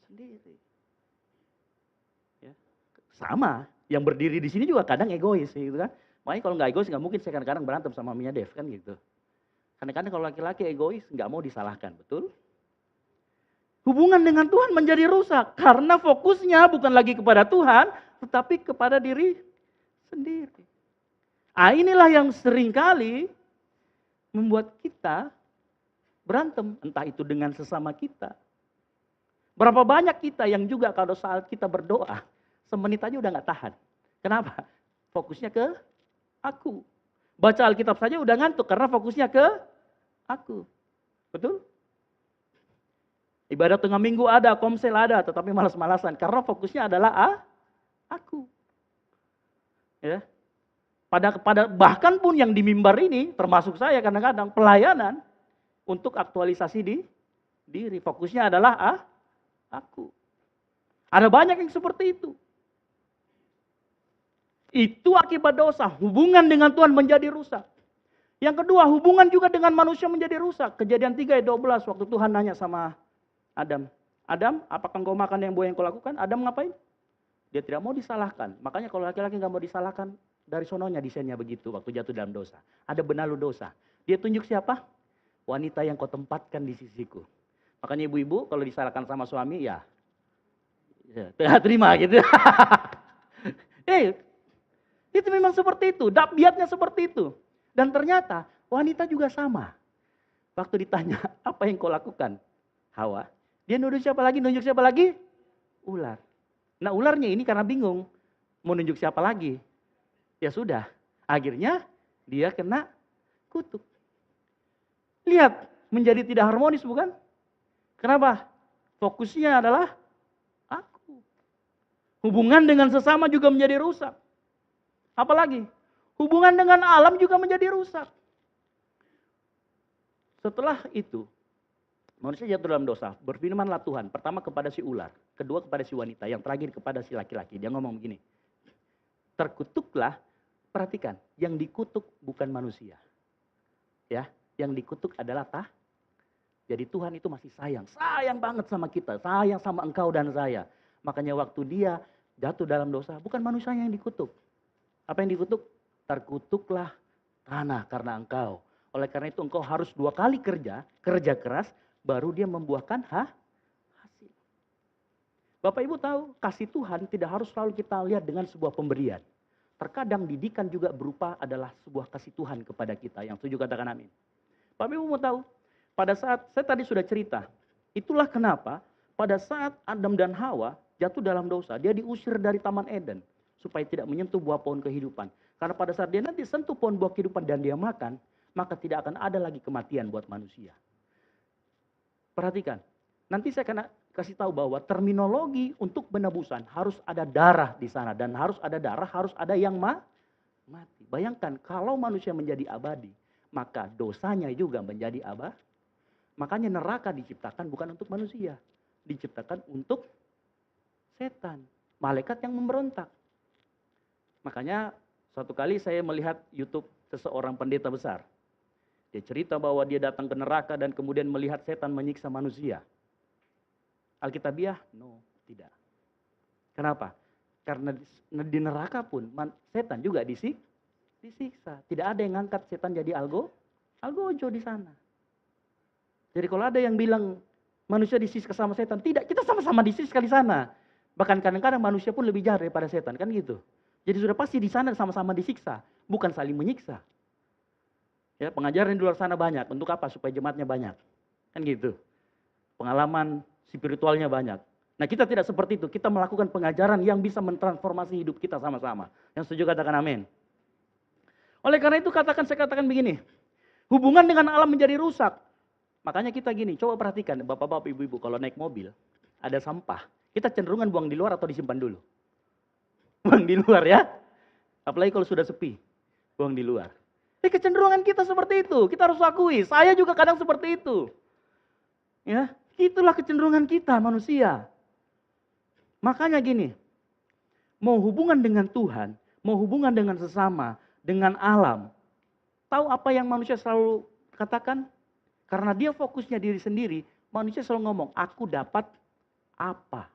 sendiri. Ya. Sama, yang berdiri di sini juga kadang egois. Gitu kan? Makanya kalau nggak egois, nggak mungkin saya kadang-kadang berantem sama Mia Dev. Kan gitu. Kadang-kadang kalau laki-laki egois, nggak mau disalahkan. Betul? Hubungan dengan Tuhan menjadi rusak karena fokusnya bukan lagi kepada Tuhan, tetapi kepada diri sendiri. Ah, inilah yang seringkali membuat kita berantem, entah itu dengan sesama kita. Berapa banyak kita yang juga kalau saat kita berdoa, semenit aja udah gak tahan. Kenapa? Fokusnya ke aku. Baca Alkitab saja udah ngantuk karena fokusnya ke aku. Betul? Ibadah tengah minggu ada, komsel ada, tetapi malas-malasan. Karena fokusnya adalah aku. Ya. Bahkan pun yang di mimbar ini, termasuk saya kadang-kadang pelayanan untuk aktualisasi diri. Fokusnya adalah aku. Ada banyak yang seperti itu. Itu akibat dosa. Hubungan dengan Tuhan menjadi rusak. Yang kedua, hubungan juga dengan manusia menjadi rusak. Kejadian 3 ayat 12, waktu Tuhan nanya sama Adam. Adam, apakah engkau makan yang buah yang kau lakukan? Adam ngapain? Dia tidak mau disalahkan. Makanya kalau laki-laki nggak mau disalahkan, dari sononya desainnya begitu waktu jatuh dalam dosa. Ada benalu dosa. Dia tunjuk siapa? Wanita yang kau tempatkan di sisiku. Makanya ibu-ibu kalau disalahkan sama suami, ya terima gitu. Itu memang seperti itu. Dabiatnya seperti itu. Dan ternyata wanita juga sama. Waktu ditanya, apa yang kau lakukan? Hawa. Dia nunjuk siapa lagi? Nunjuk siapa lagi? Ular. Nah ularnya ini karena bingung. Mau nunjuk siapa lagi? Ya sudah. Akhirnya dia kena kutuk. Lihat, menjadi tidak harmonis bukan? Kenapa? Fokusnya adalah aku. Hubungan dengan sesama juga menjadi rusak. Apalagi? Hubungan dengan alam juga menjadi rusak. Setelah itu, manusia jatuh dalam dosa. Berfirmanlah Tuhan. Pertama kepada si ular. Kedua kepada si wanita. Yang terakhir kepada si laki-laki. Dia ngomong begini. Terkutuklah. Perhatikan. Yang dikutuk bukan manusia. Ya, yang dikutuk adalah Jadi Tuhan itu masih sayang. Sayang banget sama kita. Sayang sama engkau dan saya. Makanya waktu dia jatuh dalam dosa. Bukan manusia yang dikutuk. Apa yang dikutuk? Terkutuklah tanah karena engkau. Oleh karena itu engkau harus 2 kali kerja keras, baru dia membuahkan hasil. Bapak Ibu tahu, kasih Tuhan tidak harus selalu kita lihat dengan sebuah pemberian. Terkadang didikan juga berupa adalah sebuah kasih Tuhan kepada kita. Yang setuju katakan amin. Bapak Ibu mau tahu, pada saat, saya tadi sudah cerita, itulah kenapa pada saat Adam dan Hawa jatuh dalam dosa, dia diusir dari Taman Eden. Supaya tidak menyentuh buah pohon kehidupan. Karena pada saat dia nanti sentuh pohon buah kehidupan dan dia makan, maka tidak akan ada lagi kematian buat manusia. Perhatikan, nanti saya akan kasih tahu bahwa terminologi untuk penebusan harus ada darah di sana. Dan harus ada darah, harus ada yang mati. Bayangkan kalau manusia menjadi abadi, maka dosanya juga menjadi abadi. Makanya neraka diciptakan bukan untuk manusia. Diciptakan untuk setan, malaikat yang memberontak. Makanya suatu kali saya melihat YouTube seseorang pendeta besar. Dia cerita bahwa dia datang ke neraka dan kemudian melihat setan menyiksa manusia. Alkitabiah? No, tidak. Kenapa? Karena di neraka pun setan juga disiksa. Tidak ada yang ngangkat setan jadi algojo di sana. Jadi kalau ada yang bilang manusia disiksa sama setan, tidak, kita sama-sama disiksa di sana. Bahkan kadang-kadang manusia pun lebih jahat daripada setan, kan gitu. Jadi sudah pasti di sana sama-sama disiksa, bukan saling menyiksa. Ya, pengajaran di luar sana banyak. Untuk apa? Supaya jemaatnya banyak. Kan gitu. Pengalaman spiritualnya banyak. Nah, kita tidak seperti itu. Kita melakukan pengajaran yang bisa mentransformasi hidup kita sama-sama. Yang setuju katakan amin. Oleh karena itu saya katakan begini. Hubungan dengan alam menjadi rusak. Makanya kita gini, coba perhatikan bapak-bapak, ibu-ibu kalau naik mobil, ada sampah. Kita cenderungan buang di luar atau disimpan dulu? Buang di luar ya. Apalagi kalau sudah sepi. Buang di luar. Kecenderungan kita seperti itu. Kita harus akui. Saya juga kadang seperti itu. Ya, itulah kecenderungan kita manusia. Makanya gini. Mau hubungan dengan Tuhan. Mau hubungan dengan sesama. Dengan alam. Tahu apa yang manusia selalu katakan? Karena dia fokusnya diri sendiri. Manusia selalu ngomong, aku dapat apa?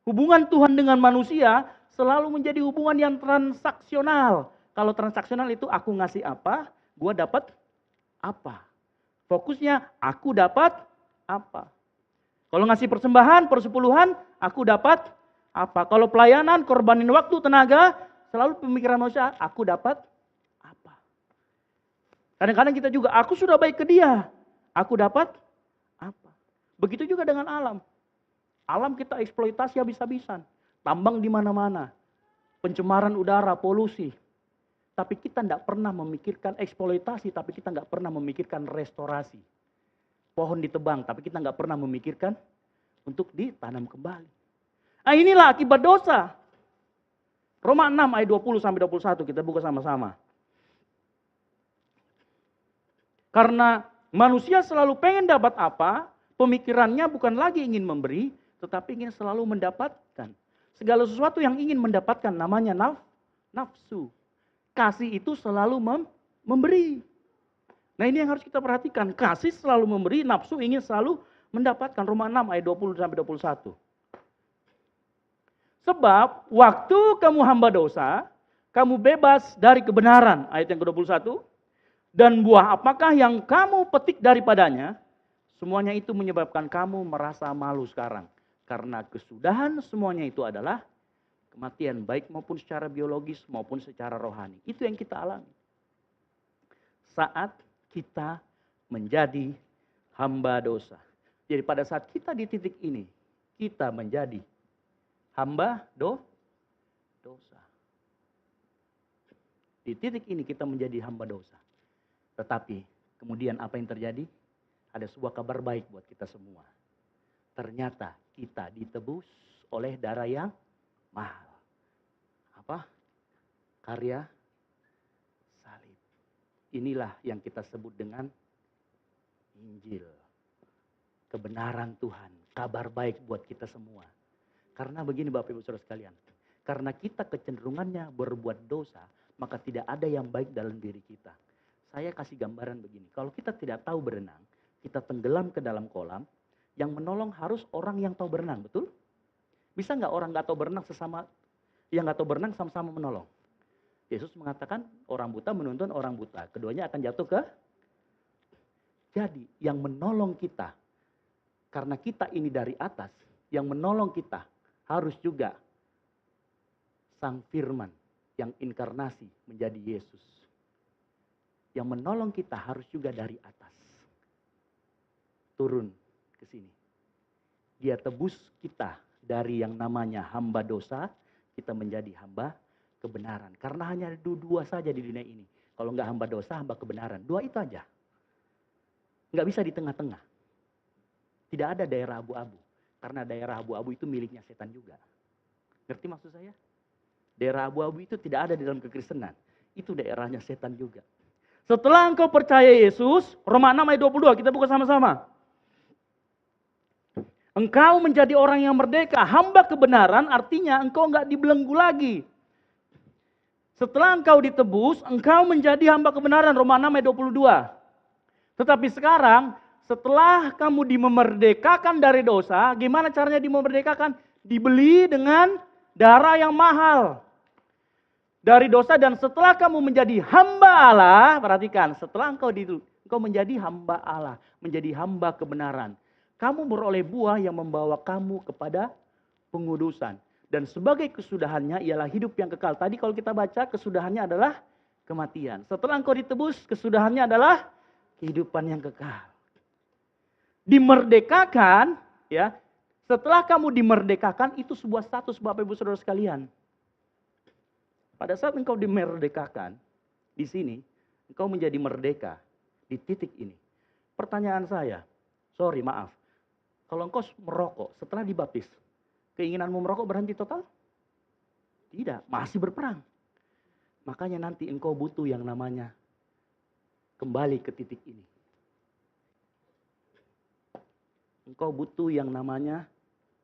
Hubungan Tuhan dengan manusia selalu menjadi hubungan yang transaksional. Kalau transaksional itu aku ngasih apa, gua dapat apa. Fokusnya aku dapat apa. Kalau ngasih persembahan, persepuluhan, aku dapat apa. Kalau pelayanan, korbanin waktu, tenaga, selalu pemikiran manusia, aku dapat apa. Kadang-kadang kita juga, aku sudah baik ke dia, aku dapat apa. Begitu juga dengan alam. Alam kita eksploitasi habis-habisan. Tambang di mana-mana. Pencemaran udara, polusi. Tapi kita tidak pernah memikirkan eksploitasi, tapi kita nggak pernah memikirkan restorasi. Pohon ditebang, tapi kita nggak pernah memikirkan untuk ditanam kembali. Nah inilah akibat dosa. Roma 6 ayat 20 sampai 21 kita buka sama-sama. Karena manusia selalu pengen dapat apa, pemikirannya bukan lagi ingin memberi, tetapi ingin selalu mendapatkan. Segala sesuatu yang ingin mendapatkan namanya nafsu. Kasih itu selalu memberi. Nah ini yang harus kita perhatikan. Kasih selalu memberi, nafsu ingin selalu mendapatkan. Roma 6 ayat 20 sampai 21. Sebab waktu kamu hamba dosa, kamu bebas dari kebenaran. Ayat yang ke-21. Dan buah apakah yang kamu petik daripadanya, semuanya itu menyebabkan kamu merasa malu sekarang. Karena kesudahan semuanya itu adalah kematian. Baik maupun secara biologis maupun secara rohani. Itu yang kita alami. Saat kita menjadi hamba dosa. Jadi pada saat kita di titik ini, kita menjadi hamba dosa. Di titik ini kita menjadi hamba dosa. Tetapi kemudian apa yang terjadi? Ada sebuah kabar baik buat kita semua. Ternyata kita ditebus oleh darah yang mahal. Apa? Karya salib. Inilah yang kita sebut dengan Injil. Kebenaran Tuhan. Kabar baik buat kita semua. Karena begini Bapak Ibu Saudara sekalian. Karena kita kecenderungannya berbuat dosa, maka tidak ada yang baik dalam diri kita. Saya kasih gambaran begini. Kalau kita tidak tahu berenang, kita tenggelam ke dalam kolam, yang menolong harus orang yang tahu berenang, betul? Bisa nggak orang nggak tahu berenang yang nggak tahu berenang sama-sama menolong? Yesus mengatakan orang buta menuntun orang buta. Keduanya akan jatuh ke. Jadi yang menolong kita, karena kita ini dari atas, yang menolong kita harus juga Sang Firman yang inkarnasi menjadi Yesus. Yang menolong kita harus juga dari atas. Turun ke sini. Dia tebus kita dari yang namanya hamba dosa, kita menjadi hamba kebenaran. Karena hanya ada dua saja di dunia ini. Kalau enggak hamba dosa, hamba kebenaran. Dua itu aja. Enggak bisa di tengah-tengah. Tidak ada daerah abu-abu. Karena daerah abu-abu itu miliknya setan juga. Ngerti maksud saya? Daerah abu-abu itu tidak ada di dalam kekristenan. Itu daerahnya setan juga. Setelah engkau percaya Yesus, Roma 6 ayat 22, kita buka sama-sama. Engkau menjadi orang yang merdeka, hamba kebenaran artinya engkau enggak dibelenggu lagi. Setelah engkau ditebus, engkau menjadi hamba kebenaran, Roma 6 ayat 22. Tetapi sekarang, setelah kamu dimerdekakan dari dosa, gimana caranya dimerdekakan? Dibeli dengan darah yang mahal. Dari dosa dan setelah kamu menjadi hamba Allah, perhatikan, setelah engkau menjadi hamba Allah, menjadi hamba kebenaran. Kamu beroleh buah yang membawa kamu kepada pengudusan. Dan sebagai kesudahannya ialah hidup yang kekal. Tadi kalau kita baca kesudahannya adalah kematian. Setelah engkau ditebus, kesudahannya adalah kehidupan yang kekal. Dimerdekakan, ya. Setelah kamu dimerdekakan, itu sebuah status Bapak Ibu Saudara sekalian. Pada saat engkau dimerdekakan, di sini, engkau menjadi merdeka di titik ini. Pertanyaan saya, maaf. Kalau engkau merokok setelah dibaptis, keinginanmu merokok berhenti total? Tidak, masih berperang. Makanya nanti engkau butuh yang namanya kembali ke titik ini. Engkau butuh yang namanya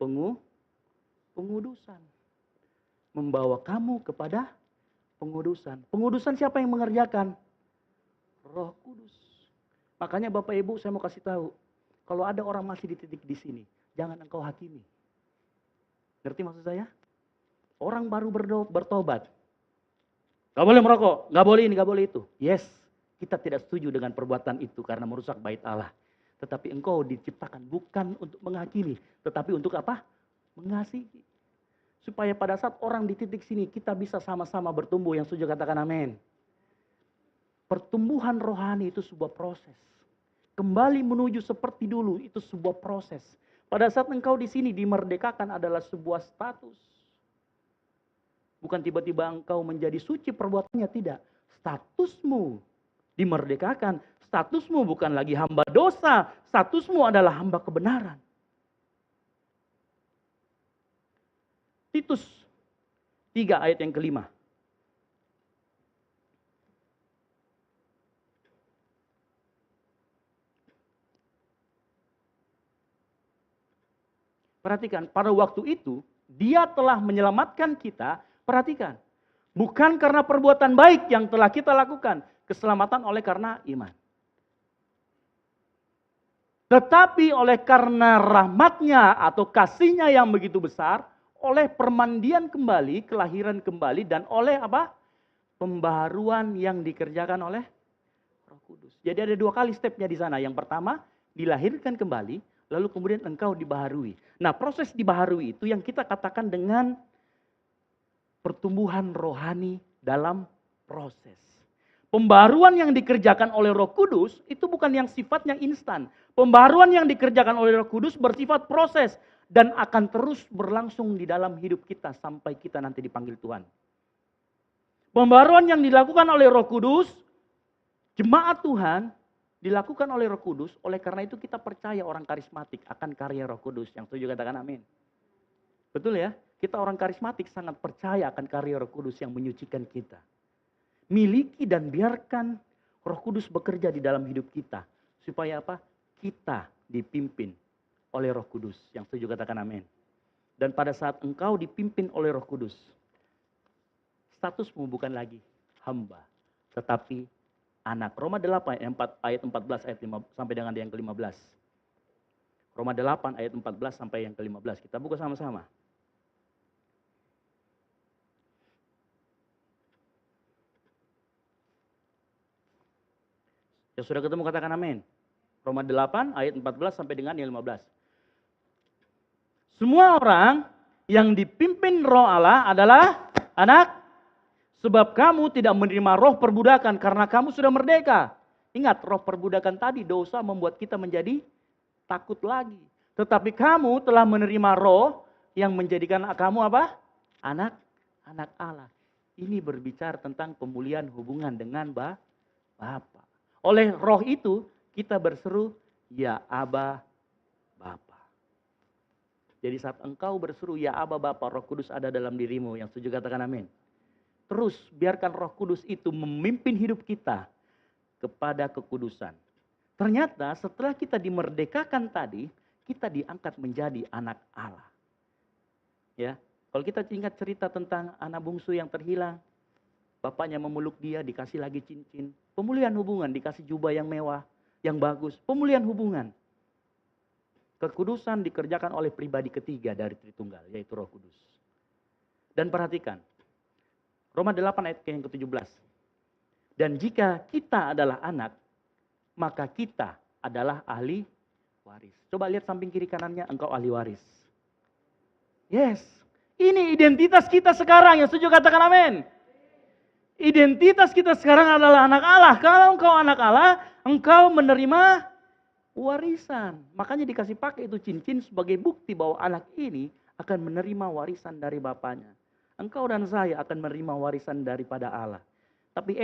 pengudusan. Membawa kamu kepada pengudusan. Pengudusan siapa yang mengerjakan? Roh Kudus. Makanya Bapak Ibu saya mau kasih tahu. Kalau ada orang masih di titik di sini, jangan engkau hakimi. Ngerti maksud saya? Orang baru bertobat. Gak boleh merokok, gak boleh ini, gak boleh itu. Yes, kita tidak setuju dengan perbuatan itu karena merusak bait Allah. Tetapi engkau diciptakan bukan untuk menghakimi, tetapi untuk apa? Mengasihi. Supaya pada saat orang di titik sini kita bisa sama-sama bertumbuh. Yang setuju katakan amin. Pertumbuhan rohani itu sebuah proses. Kembali menuju seperti dulu itu sebuah proses. Pada saat engkau di sini dimerdekakan adalah sebuah status. Bukan tiba-tiba engkau menjadi suci perbuatannya, tidak. Statusmu dimerdekakan. Statusmu bukan lagi hamba dosa. Statusmu adalah hamba kebenaran. 3 ayat yang kelima. Perhatikan, pada waktu itu Dia telah menyelamatkan kita. Perhatikan, bukan karena perbuatan baik yang telah kita lakukan, keselamatan oleh karena iman. Tetapi oleh karena rahmatnya atau kasihnya yang begitu besar, oleh permandian kembali, kelahiran kembali, dan oleh apa? Pembaharuan yang dikerjakan oleh Roh Kudus. Jadi ada 2 kali stepnya di sana. Yang pertama, dilahirkan kembali, lalu kemudian engkau dibaharui. Nah, proses dibaharui itu yang kita katakan dengan pertumbuhan rohani dalam proses. Pembaharuan yang dikerjakan oleh Roh Kudus itu bukan yang sifatnya instan. Pembaharuan yang dikerjakan oleh Roh Kudus bersifat proses dan akan terus berlangsung di dalam hidup kita sampai kita nanti dipanggil Tuhan. Pembaharuan yang dilakukan oleh Roh Kudus, jemaat Tuhan dilakukan oleh Roh Kudus, oleh karena itu kita percaya orang karismatik akan karya Roh Kudus. Yang setuju katakan amin. Betul ya? Kita orang karismatik sangat percaya akan karya Roh Kudus yang menyucikan kita. Miliki dan biarkan Roh Kudus bekerja di dalam hidup kita. Supaya apa? Kita dipimpin oleh Roh Kudus. Yang setuju katakan amin. Dan pada saat engkau dipimpin oleh Roh Kudus, statusmu bukan lagi hamba, tetapi anak. Roma 8 ayat 14 ayat 5 sampai dengan yang ke-15. Roma 8 ayat 14 sampai yang ke-15. Kita buka sama-sama. Ya sudah ketemu katakan amin. Roma 8 ayat 14 sampai dengan yang 15. Semua orang yang dipimpin Roh Allah adalah anak. Sebab kamu tidak menerima roh perbudakan karena kamu sudah merdeka. Ingat, roh perbudakan tadi dosa membuat kita menjadi takut lagi. Tetapi kamu telah menerima roh yang menjadikan kamu apa? Anak Allah. Ini berbicara tentang pemulihan hubungan dengan Bapa. Oleh roh itu kita berseru, ya Aba Bapa. Jadi saat engkau berseru, ya Aba Bapa, Roh Kudus ada dalam dirimu. Yang setuju katakan amin. Terus biarkan Roh Kudus itu memimpin hidup kita kepada kekudusan. Ternyata setelah kita dimerdekakan tadi, kita diangkat menjadi anak Allah. Ya, kalau kita ingat cerita tentang anak bungsu yang terhilang, bapaknya memeluk dia, dikasih lagi cincin. Pemulihan hubungan, dikasih jubah yang mewah, yang bagus. Pemulihan hubungan. Kekudusan dikerjakan oleh pribadi ketiga dari Tritunggal, yaitu Roh Kudus. Dan perhatikan, Roma 8 ayat yang ke-17. Dan jika kita adalah anak, maka kita adalah ahli waris. Coba lihat samping kiri kanannya, engkau ahli waris. Yes, ini identitas kita sekarang, yang setuju katakan amin. Identitas kita sekarang adalah anak Allah. Kalau engkau anak Allah, engkau menerima warisan. Makanya dikasih pakai itu cincin sebagai bukti bahwa anak ini akan menerima warisan dari bapaknya. Engkau dan saya akan menerima warisan daripada Allah. Tapi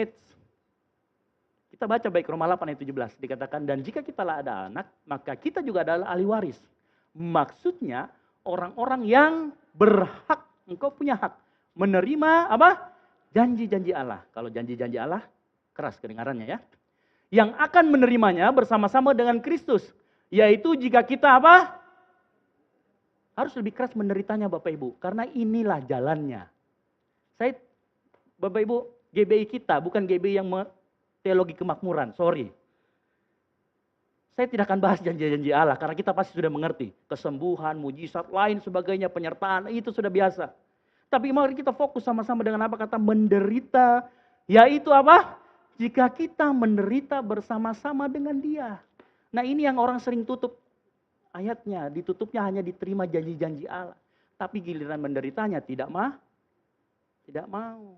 kita baca baik Roma 8 ayat 17. Dikatakan, dan jika kita ada anak, maka kita juga adalah ahli waris. Maksudnya orang-orang yang berhak, engkau punya hak menerima apa? Janji-janji Allah. Kalau janji-janji Allah, keras kedengarannya ya. Yang akan menerimanya bersama-sama dengan Kristus. Yaitu jika kita apa? Harus lebih keras menderitanya Bapak Ibu. Karena inilah jalannya. Bapak Ibu, GBI kita bukan GBI yang teologi kemakmuran. Sorry. Saya tidak akan bahas janji-janji Allah. Karena kita pasti sudah mengerti. Kesembuhan, mujizat, lain sebagainya, penyertaan. Itu sudah biasa. Tapi mari kita fokus sama-sama dengan apa kata menderita. Yaitu apa? Jika kita menderita bersama-sama dengan dia. Nah ini yang orang sering tutup. Ayatnya ditutupnya hanya diterima janji-janji Allah. Tapi giliran menderitanya tidak mau.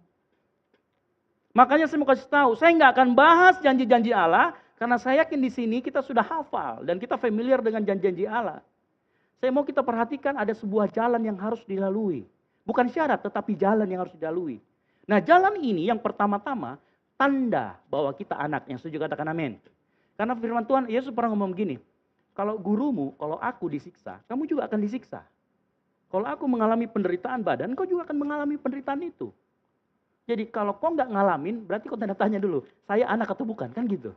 Makanya saya mau kasih tahu, saya nggak akan bahas janji-janji Allah. Karena saya yakin di sini kita sudah hafal. Dan kita familiar dengan janji-janji Allah. Saya mau kita perhatikan ada sebuah jalan yang harus dilalui. Bukan syarat tetapi jalan yang harus dilalui. Nah jalan ini yang pertama-tama tanda bahwa kita anak. Yang setuju katakan amin. Karena firman Tuhan, Yesus pernah ngomong gini. Kalau gurumu, kalau aku disiksa, kamu juga akan disiksa. Kalau aku mengalami penderitaan badan, kau juga akan mengalami penderitaan itu. Jadi kalau kau nggak ngalamin, berarti kau tanda tanya dulu, saya anak atau bukan, kan gitu.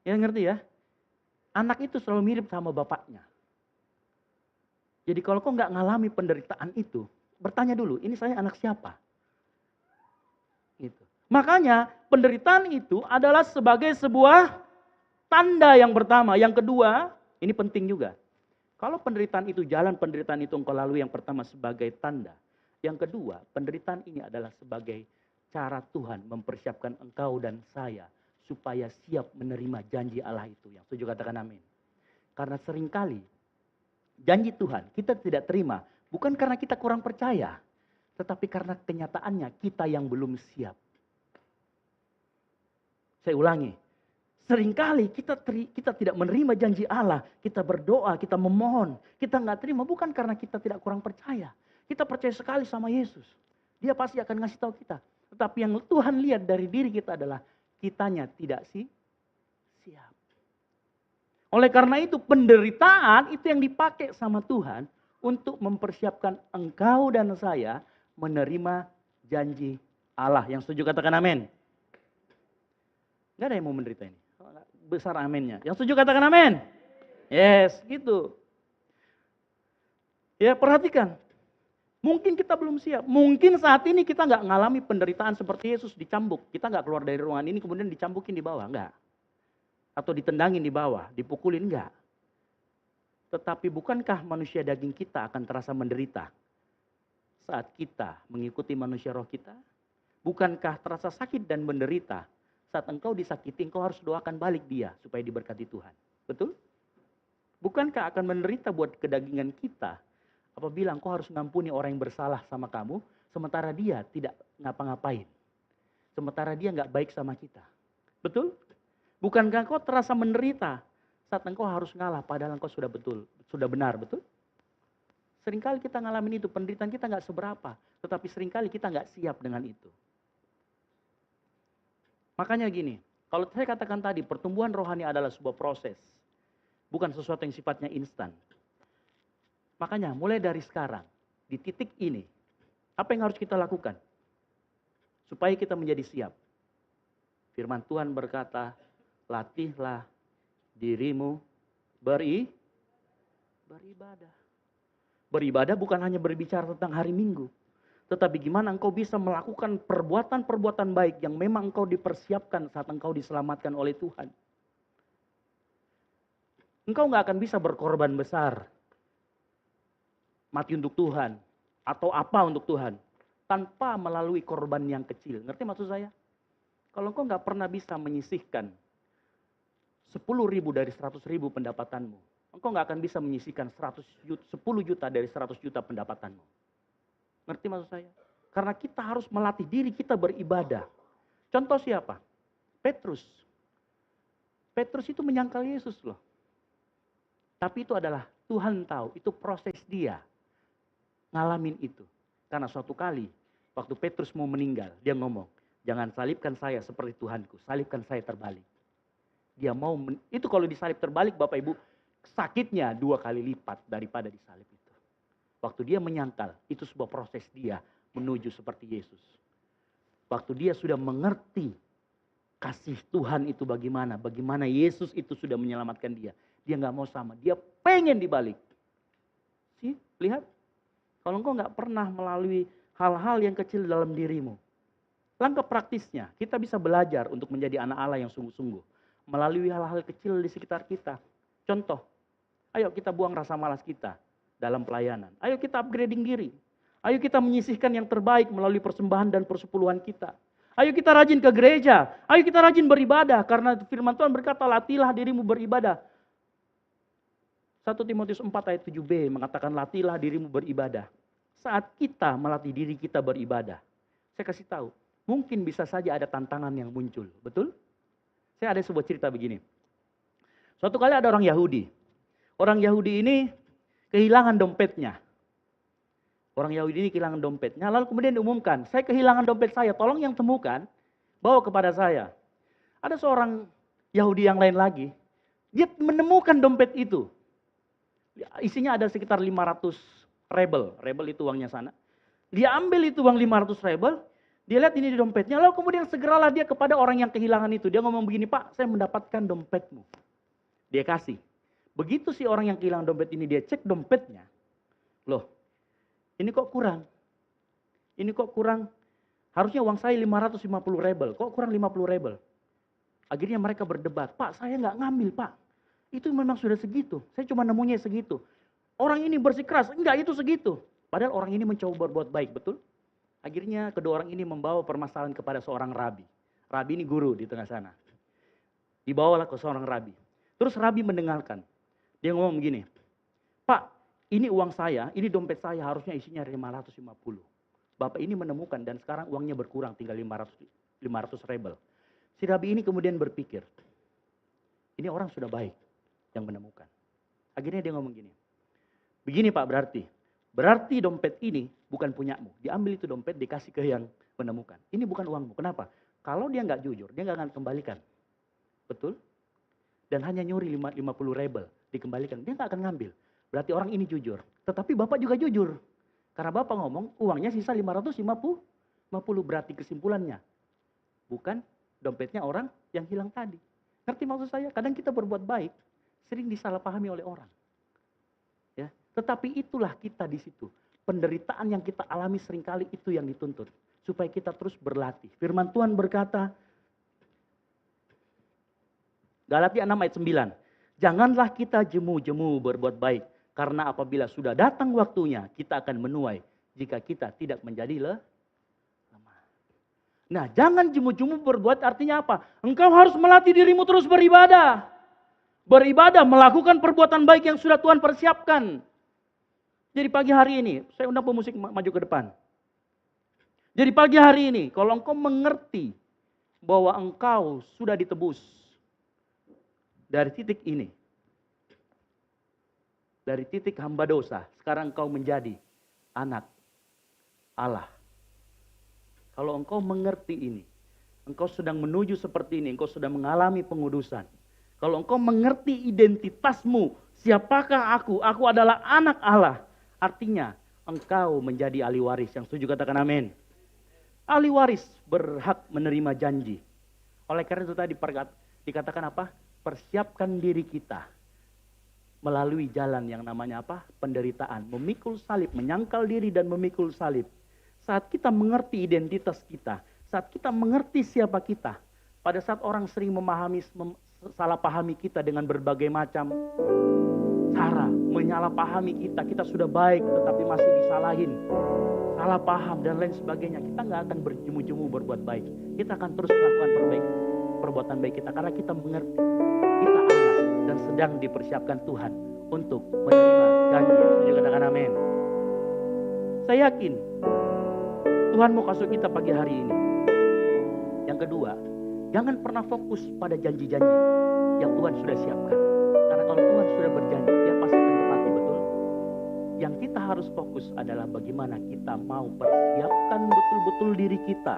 Ya ngerti ya? Anak itu selalu mirip sama bapaknya. Jadi kalau kau nggak ngalami penderitaan itu, bertanya dulu, ini saya anak siapa? Gitu. Makanya penderitaan itu adalah sebagai sebuah tanda yang pertama. Yang kedua, ini penting juga. Kalau penderitaan itu jalan, penderitaan itu engkau lalui yang pertama sebagai tanda. Yang kedua, penderitaan ini adalah sebagai cara Tuhan mempersiapkan engkau dan saya supaya siap menerima janji Allah itu. Yang setuju katakan amin. Karena seringkali janji Tuhan kita tidak terima bukan karena kita kurang percaya, tetapi karena kenyataannya kita yang belum siap. Saya ulangi. Seringkali kita tidak menerima janji Allah. Kita berdoa, kita memohon. Kita nggak terima bukan karena kita tidak kurang percaya. Kita percaya sekali sama Yesus. Dia pasti akan ngasih tahu kita. Tetapi yang Tuhan lihat dari diri kita adalah kitanya tidak siap. Oleh karena itu penderitaan itu yang dipakai sama Tuhan untuk mempersiapkan engkau dan saya menerima janji Allah. Yang setuju katakan amin. Gak ada yang mau menderita ini. Besar aminnya. Yang setuju katakan amin. Yes, gitu. Ya perhatikan. Mungkin kita belum siap. Mungkin saat ini kita nggak ngalami penderitaan seperti Yesus dicambuk. Kita nggak keluar dari ruangan ini kemudian dicambukin di bawah. Enggak. Atau ditendangin di bawah. Dipukulin. Enggak. Tetapi bukankah manusia daging kita akan terasa menderita saat kita mengikuti manusia roh kita? Bukankah terasa sakit dan menderita saat engkau disakiti, engkau harus doakan balik dia supaya diberkati Tuhan. Betul? Bukankah akan menderita buat kedagingan kita apabila engkau harus ngampuni orang yang bersalah sama kamu, sementara dia tidak ngapa-ngapain. Sementara dia nggak baik sama kita. Betul? Bukankah engkau terasa menderita saat engkau harus ngalah padahal engkau sudah betul, sudah benar, betul? Seringkali kita ngalamin itu, penderitaan kita nggak seberapa, tetapi seringkali kita nggak siap dengan itu. Makanya gini, kalau saya katakan tadi pertumbuhan rohani adalah sebuah proses. Bukan sesuatu yang sifatnya instan. Makanya mulai dari sekarang, di titik ini, apa yang harus kita lakukan? Supaya kita menjadi siap. Firman Tuhan berkata, latihlah dirimu beribadah. Beribadah bukan hanya berbicara tentang hari Minggu. Tetapi gimana engkau bisa melakukan perbuatan-perbuatan baik yang memang engkau dipersiapkan saat engkau diselamatkan oleh Tuhan. Engkau nggak akan bisa berkorban besar. Mati untuk Tuhan. Atau apa untuk Tuhan. Tanpa melalui korban yang kecil. Ngerti maksud saya? Kalau engkau nggak pernah bisa menyisihkan 10.000 dari 100.000 pendapatanmu. Engkau nggak akan bisa menyisihkan 10 juta dari 100 juta pendapatanmu. Ngerti maksud saya? Karena kita harus melatih diri kita beribadah. Contoh siapa? Petrus. Petrus itu menyangkal Yesus loh. Tapi itu adalah Tuhan tahu, itu proses dia ngalamin itu. Karena suatu kali waktu Petrus mau meninggal, dia ngomong, jangan salibkan saya seperti Tuhanku, salibkan saya terbalik. Dia mau, itu kalau disalib terbalik Bapak Ibu, sakitnya 2 kali lipat daripada disalib itu. Waktu dia menyangkal, itu sebuah proses dia menuju seperti Yesus. Waktu dia sudah mengerti kasih Tuhan itu bagaimana Yesus itu sudah menyelamatkan dia. Dia nggak mau sama, dia pengen dibalik. Lihat, kalau engkau nggak pernah melalui hal-hal yang kecil dalam dirimu. Langkah praktisnya, kita bisa belajar untuk menjadi anak Allah yang sungguh-sungguh. Melalui hal-hal kecil di sekitar kita. Contoh, ayo kita buang rasa malas kita dalam pelayanan. Ayo kita upgrading diri. Ayo kita menyisihkan yang terbaik melalui persembahan dan persepuluhan kita. Ayo kita rajin ke gereja. Ayo kita rajin beribadah. Karena firman Tuhan berkata, latihlah dirimu beribadah. 1 Timotius 4 ayat 7b mengatakan, latihlah dirimu beribadah. Saat kita melatih diri kita beribadah, saya kasih tahu, mungkin bisa saja ada tantangan yang muncul. Betul? Saya ada sebuah cerita begini. Suatu kali ada orang Yahudi. Orang Yahudi ini kehilangan dompetnya. Orang Yahudi ini kehilangan dompetnya, lalu kemudian diumumkan, saya kehilangan dompet saya, tolong yang temukan, bawa kepada saya. Ada seorang Yahudi yang lain lagi, dia menemukan dompet itu. Isinya ada sekitar 500 rebel itu uangnya sana. Dia ambil itu uang 500 rebel, dia lihat ini di dompetnya, lalu kemudian segeralah dia kepada orang yang kehilangan itu. Dia ngomong begini, Pak, saya mendapatkan dompetmu. Dia kasih. Begitu si orang yang kehilangan dompet ini, dia cek dompetnya. Loh, ini kok kurang? Ini kok kurang? Harusnya uang saya 550 rebel, kok kurang 50 rebel? Akhirnya mereka berdebat, Pak saya nggak ngambil Pak. Itu memang sudah segitu, saya cuma nemunya segitu. Orang ini bersikeras, enggak itu segitu. Padahal orang ini mencoba berbuat baik, betul? Akhirnya kedua orang ini membawa permasalahan kepada seorang rabi. Rabi ini guru di tengah sana. Dibawalah ke seorang rabi. Terus rabi mendengarkan. Dia ngomong begini, Pak ini uang saya, ini dompet saya harusnya isinya 550. Bapak ini menemukan dan sekarang uangnya berkurang tinggal 500 rebel. Si rabi ini kemudian berpikir, ini orang sudah baik yang menemukan. Akhirnya dia ngomong gini, begini Pak berarti dompet ini bukan punyamu. Diambil itu dompet dikasih ke yang menemukan. Ini bukan uangmu. Kenapa? Kalau dia nggak jujur, dia nggak akan kembalikan. Betul? Dan hanya nyuri 50 rebel dikembalikan. Dia nggak akan ngambil. Berarti orang ini jujur. Tetapi Bapak juga jujur. Karena Bapak ngomong uangnya sisa 550. Berarti kesimpulannya. Bukan dompetnya orang yang hilang tadi. Ngerti maksud saya? Kadang kita berbuat baik. Sering disalahpahami oleh orang. Ya, tetapi itulah kita di situ. Penderitaan yang kita alami seringkali itu yang dituntut. Supaya kita terus berlatih. Firman Tuhan berkata, Galatia 6 ayat 9. Janganlah kita jemu-jemu berbuat baik. Karena apabila sudah datang waktunya, kita akan menuai. Jika kita tidak menjadi lemah. Nah, jangan jemu-jemu berbuat artinya apa? Engkau harus melatih dirimu terus beribadah. Beribadah, melakukan perbuatan baik yang sudah Tuhan persiapkan. Jadi pagi hari ini, saya undang pemusik maju ke depan. Jadi pagi hari ini, kalau engkau mengerti bahwa engkau sudah ditebus dari titik ini, dari titik hamba dosa, sekarang engkau menjadi anak Allah. Kalau engkau mengerti ini, engkau sedang menuju seperti ini, engkau sedang mengalami pengudusan. Kalau engkau mengerti identitasmu, siapakah aku? Aku adalah anak Allah. Artinya engkau menjadi ahli waris. Yang setuju katakan amin. Ahli waris berhak menerima janji. Oleh karena itu tadi dikatakan apa? Persiapkan diri kita melalui jalan yang namanya apa? Penderitaan. Memikul salib, menyangkal diri dan memikul salib. Saat kita mengerti identitas kita, saat kita mengerti siapa kita, pada saat orang sering salah pahami kita dengan berbagai macam cara, menyalahpahami kita, kita sudah baik tetapi masih disalahin, salah paham dan lain sebagainya, kita nggak akan berjemu-jemu berbuat baik. Kita akan terus melakukan perbuatan baik kita karena kita mengerti kita anak dan sedang dipersiapkan Tuhan untuk menerima janji. Saya katakan amin. Saya yakin Tuhan mau kasih kita pagi hari ini. Yang kedua, jangan pernah fokus pada janji-janji yang Tuhan sudah siapkan. Karena kalau Tuhan sudah berjanji, dia pasti akan tepati, betul? Yang kita harus fokus adalah bagaimana kita mau persiapkan betul-betul diri kita.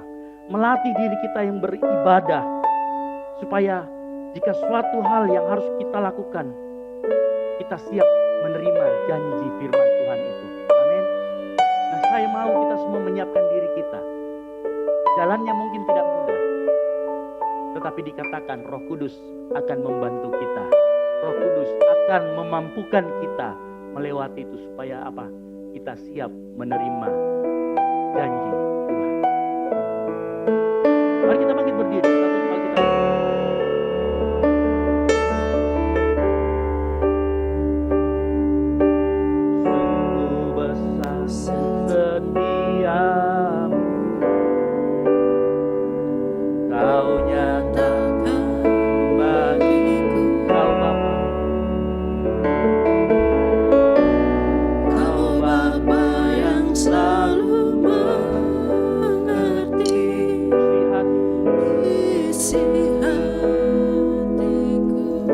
Melatih diri kita yang beribadah. Supaya jika suatu hal yang harus kita lakukan, kita siap menerima janji firman Tuhan itu. Amin. Nah, saya mau kita semua menyiapkan diri kita. Jalannya mungkin tidak mudah. Tetapi dikatakan Roh Kudus akan membantu kita. Roh Kudus akan memampukan kita melewati itu supaya apa? Kita siap menerima janji Tuhan. Mari kita bangkit berdiri. Satu kali kita sungguh besar setiamu. Kau nyatakan bagiku, Kau Bapa. Kau Bapa yang selalu mengerti isi hatiku.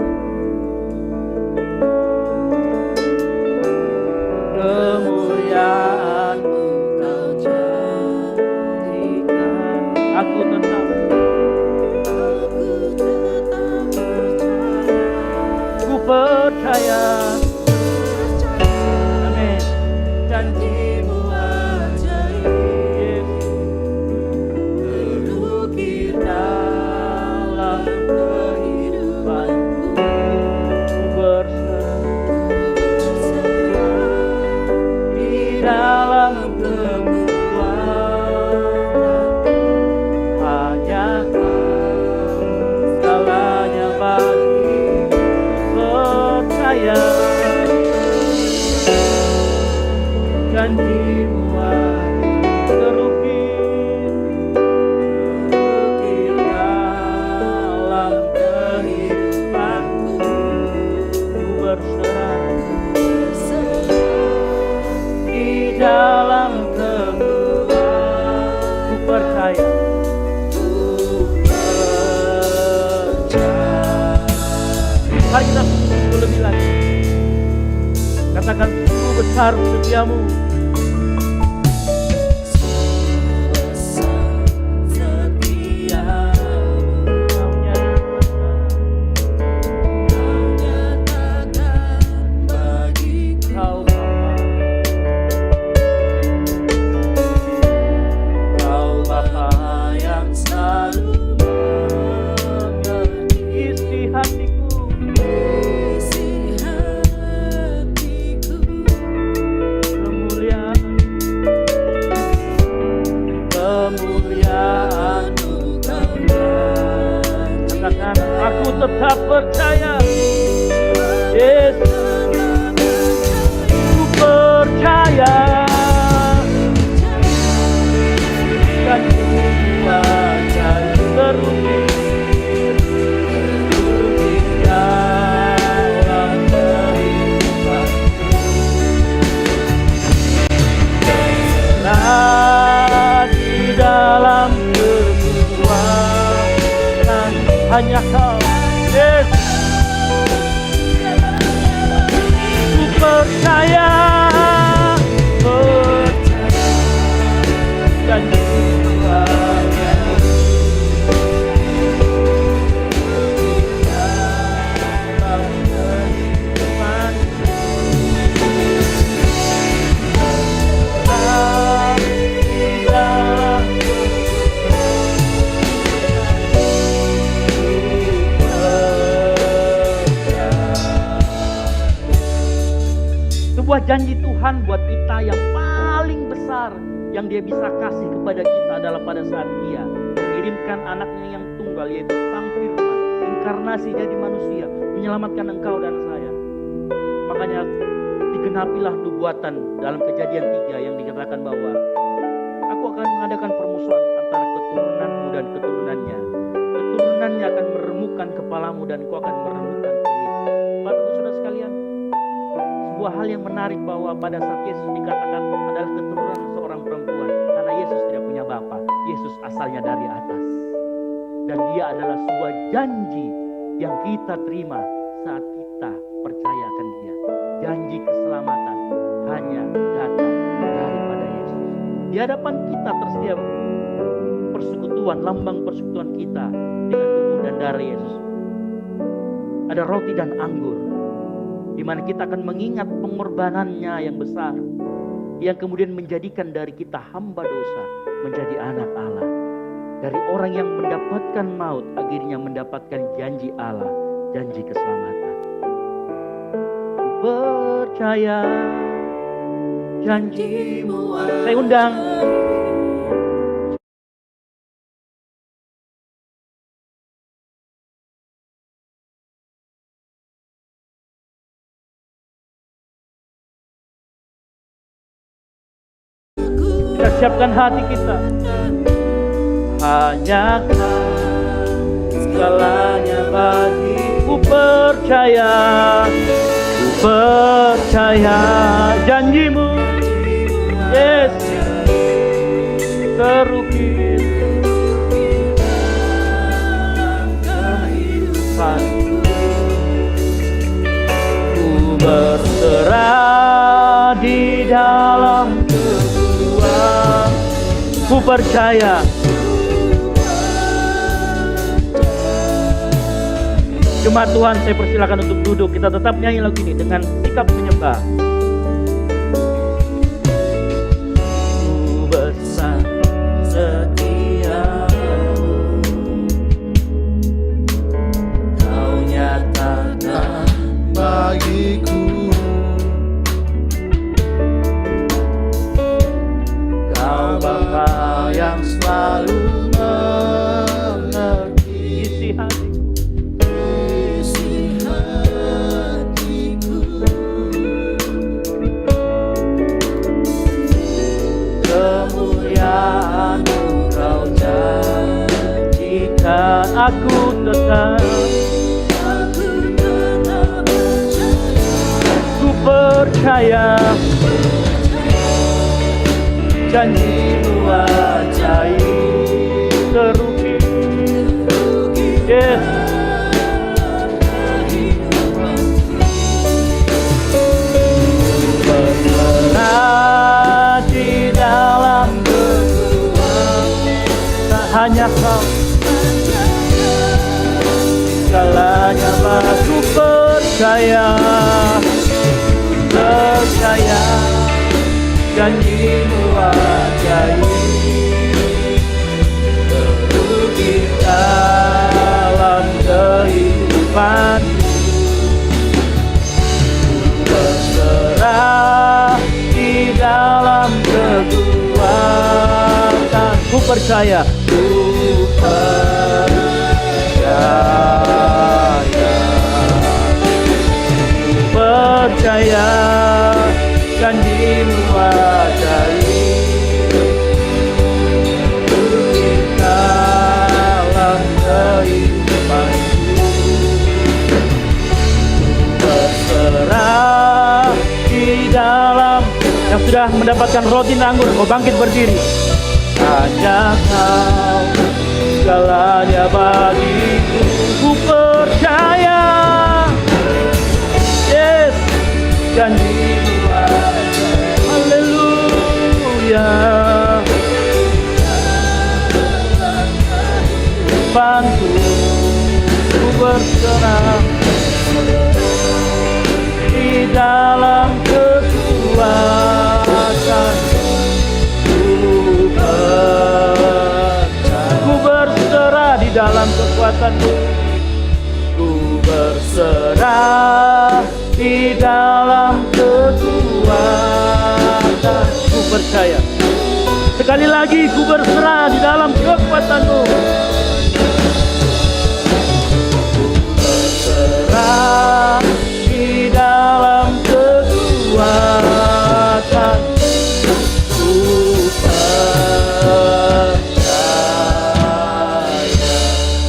Kemuliaan-Mu Kau jadikan. Aku tetap ku percaya. Amin. Janji katakan sungguh besar setiamu. Aku tetap percaya, Yesus, ku percaya, dan ku akan terukir dalam kehidupan. Di dalam kekuatan hanya Kau, Yesus. Ku percaya, dan Tuhannya dalam kehidupan. Sebuah janji Tuhan buat kita yang paling besar yang Dia bisa kasih kepada kita adalah pada saat Dia mengirimkan anaknya yang tunggal, yaitu Sang Firman, inkarnasi jadi manusia, menyelamatkan engkau dan saya. Makanya digenapilah nubuatan dalam Kejadian 3 yang dikatakan bahwa aku akan mengadakan permusuhan antara keturunanmu dan keturunannya. Keturunannya akan meremukkan kepalamu dan kau akan meremukkan kumitmu. Bapak Ibu Saudara sekalian, sebuah hal yang menarik bahwa pada saat Yesus dikatakan adalah keturunan seorang perempuan, karena Yesus tidak punya bapa, Yesus asalnya dari atas. Dan Dia adalah sebuah janji yang kita terima saat kita percaya akan Dia. Janji keselamatan hanya datang daripada Yesus. Di hadapan kita tersedia persekutuan, lambang persekutuan kita dengan tubuh dan darah Yesus. Ada roti dan anggur, di mana kita akan mengingat pengorbanannya yang besar, yang kemudian menjadikan dari kita hamba dosa menjadi anak Allah. Dari orang yang mendapatkan maut, akhirnya mendapatkan janji Allah, janji keselamatan. Ku percaya janji-Mu. Saya undang kita siapkan hati kita. Hanya Kau segalanya bagiku, percaya, ku percaya janji-Mu, Yesus, terukir kehidupan. Ku berserah di dalam kedua, ku percaya. Jemaat Tuhan, saya persilakan untuk duduk. Kita tetap nyanyi lagu ini dengan sikap menyembah. Ku besar setia-Mu, Kau nyatakan bagiku. Kau Bapa yang selalu mengerti isi hati. Kemuliaan-Mu Kau janjikan, aku tetap ku percaya janji-Mu ajaib, terukir, Yesus. hanya Kau. Segalanya aku percaya, percaya janji-Mu ajaib. Teruji dalam kehidupan, berserah di dalam kekuatan. Ku percaya, ku percaya janji-Mu ajaib. Di dalam kehidupanku, berserah di dalam. Yang sudah mendapatkan roti dan anggur, kau bangkit berdiri. Hanya Kau segalanya bagiku, ku percaya. Yes, janji-Mu ajaib. Haleluya. Bantu ku berserah di dalam kekuatan. Ku berserah di dalam kekuatan-Mu. Ku berserah di dalam kekuatan. Ku percaya. Sekali lagi, ku berserah di dalam kekuatan-Mu. Ku berserah di dalam kekuatan.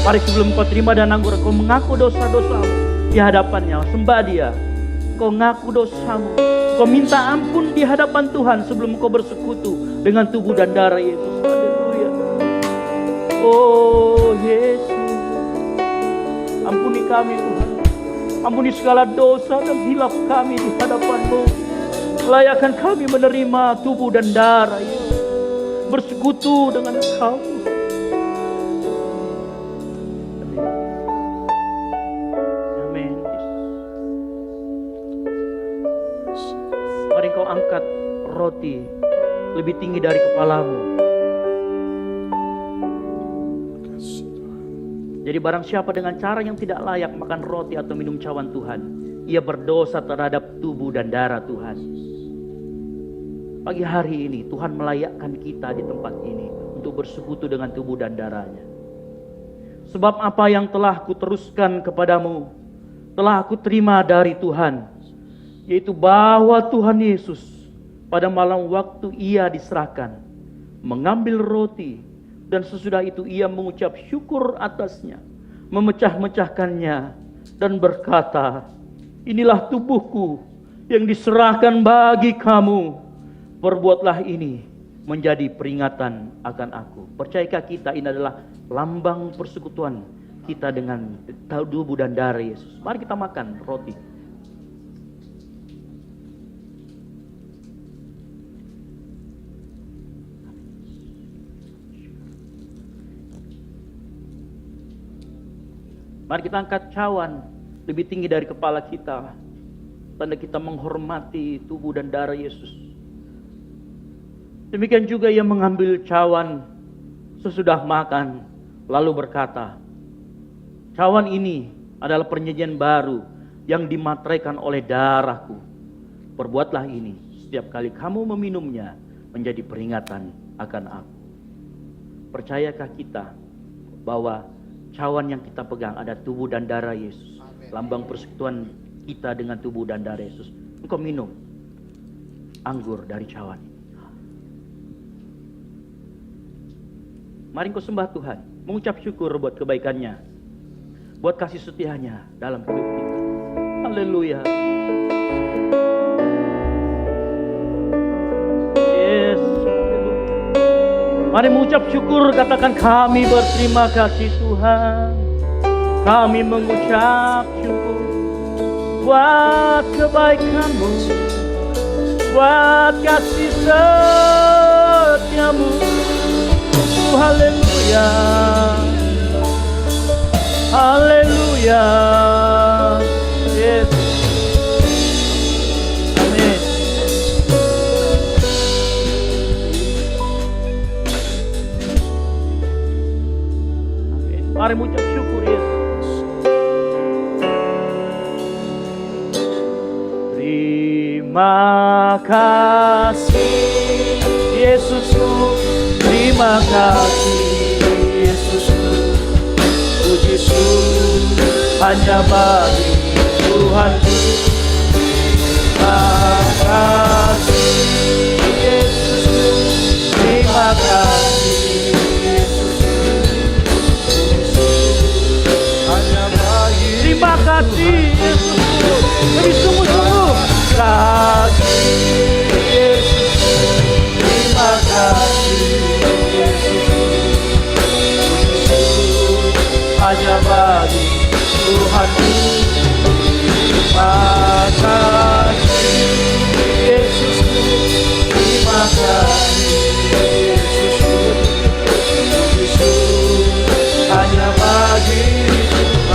Mari sebelum kau terima dan anggur, kau mengaku dosa-dosamu di hadapannya. Sembah Dia. Kau ngaku dosamu. Kau minta ampun di hadapan Tuhan sebelum kau bersekutu dengan tubuh dan darah Yesus. Haleluya. Oh Yesus, ampuni kami Tuhan. Ampuni segala dosa dan hilaf kami di hadapan-Mu. Layakkan kami menerima tubuh dan darah Yesus. Bersekutu dengan Engkau. Mari kau angkat roti lebih tinggi dari kepalamu. Jadi barang siapa dengan cara yang tidak layak makan roti atau minum cawan Tuhan, ia berdosa terhadap tubuh dan darah Tuhan. Pagi hari ini Tuhan melayakkan kita di tempat ini untuk bersekutu dengan tubuh dan darahnya. Sebab apa yang telah kuteruskan kepadamu, telah aku terima dari Tuhan, yaitu bahwa Tuhan Yesus pada malam waktu Ia diserahkan, mengambil roti, dan sesudah itu Ia mengucap syukur atasnya, memecah-mecahkannya, dan berkata, inilah tubuhku yang diserahkan bagi kamu, perbuatlah ini menjadi peringatan akan aku. Percayakah kita ini adalah lambang persekutuan kita dengan tubuh dan darah Yesus? Mari kita makan roti. Mari kita angkat cawan lebih tinggi dari kepala kita. Tanda kita menghormati tubuh dan darah Yesus. Demikian juga Ia mengambil cawan sesudah makan, lalu berkata, cawan ini adalah perjanjian baru yang dimateraikan oleh darahku. Perbuatlah ini setiap kali kamu meminumnya menjadi peringatan akan aku. Percayakah kita bahwa cawan yang kita pegang ada tubuh dan darah Yesus, lambang persekutuan kita dengan tubuh dan darah Yesus? Engkau minum anggur dari cawan ini. Mari engkau sembah Tuhan, mengucap syukur buat kebaikannya, buat kasih setianya dalam hidup kita. Haleluya. Yes. Mari mengucap syukur, katakan kami berterima kasih Tuhan. Kami mengucap syukur buat kebaikan-Mu, buat kasih setia-Mu. Haleluya. Haleluya. Haleluya. Yes. Amin. Amin. Mari mengucap syukur Yesus. Terima kasih Yesusku, terima kasih Yesusku, puji syukur hanya bagi Tuhanku. Terima kasih Yesusku, terima kasih Yesusku, puji syukur hanya bagi. Terima kasih Yesusku, lebih sungguh-sungguh kasih Yesusku, terima kasih Yesusku, puji syukur hanya bagi Tuhanku. Terima kasih Yesusku, terima kasih Yesusku, puji syukur hanya bagi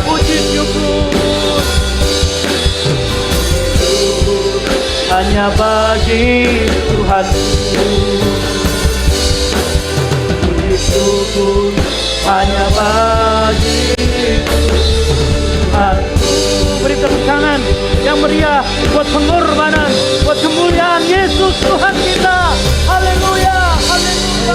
puji syukur hanya bagi Tuhanku. Puji syukur hanya bagi Tuhanku. Beri tepuk tangan yang meriah buat pengorbanan, buat kemuliaan Yesus Tuhan kita. Haleluya, haleluya.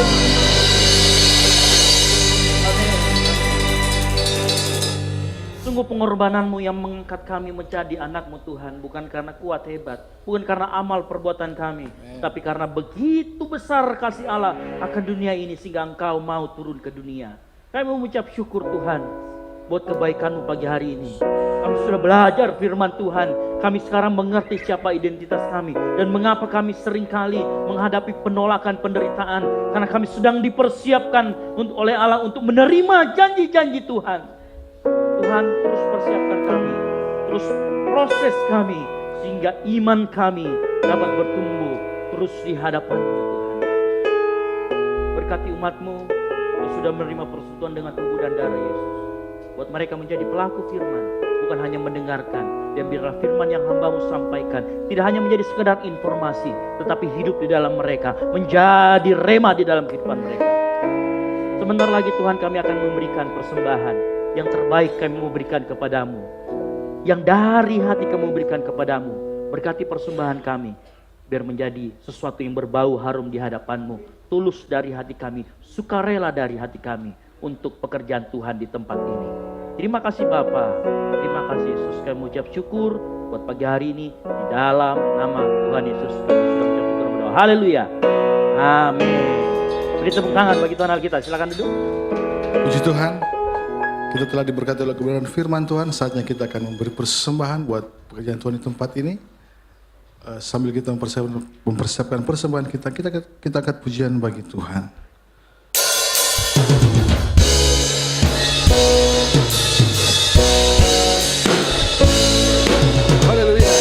Sungguh pengorbananmu yang mengangkat kami menjadi anakmu Tuhan. Bukan karena kuat hebat, bukan karena amal perbuatan kami, tapi karena begitu besar kasih Allah akan dunia ini sehingga Engkau mau turun ke dunia. Kami mengucap syukur Tuhan buat kebaikan-Mu pagi hari ini. Kami sudah belajar firman Tuhan. Kami sekarang mengerti siapa identitas kami dan mengapa kami seringkali menghadapi penolakan, penderitaan, karena kami sedang dipersiapkan oleh Allah untuk menerima janji-janji Tuhan. Tuhan, terus persiapkan kami, terus proses kami sehingga iman kami dapat bertumbuh terus di hadapan-Mu Tuhan. Berkati umat-Mu yang sudah menerima persekutuan dengan tubuh dan darah Yesus. Buat mereka menjadi pelaku firman, bukan hanya mendengarkan. Dan biarlah firman yang hamba-Mu sampaikan tidak hanya menjadi sekedar informasi, tetapi hidup di dalam mereka, menjadi rema di dalam kehidupan mereka. Sebentar lagi Tuhan, kami akan memberikan persembahan yang terbaik kami mau berikan kepadamu, yang dari hati kami berikan kepadamu. Berkati persembahan kami, biar menjadi sesuatu yang berbau harum di hadapan-Mu, tulus dari hati kami, sukarela dari hati kami untuk pekerjaan Tuhan di tempat ini. Terima kasih Bapa, terima kasih Yesus. Kami mengucap syukur buat pagi hari ini di dalam nama Tuhan Yesus. Kami sudah mengucap syukur dan berdoa. Haleluya, amin. Beri tepuk tangan bagi Tuhan Allah kita. Silakan duduk. Puji Tuhan, kita telah diberkati oleh kebenaran firman Tuhan. Saatnya kita akan memberi persembahan buat pekerjaan Tuhan di tempat ini. Sambil kita mempersiapkan persembahan kita angkat pujian bagi Tuhan. Haleluya.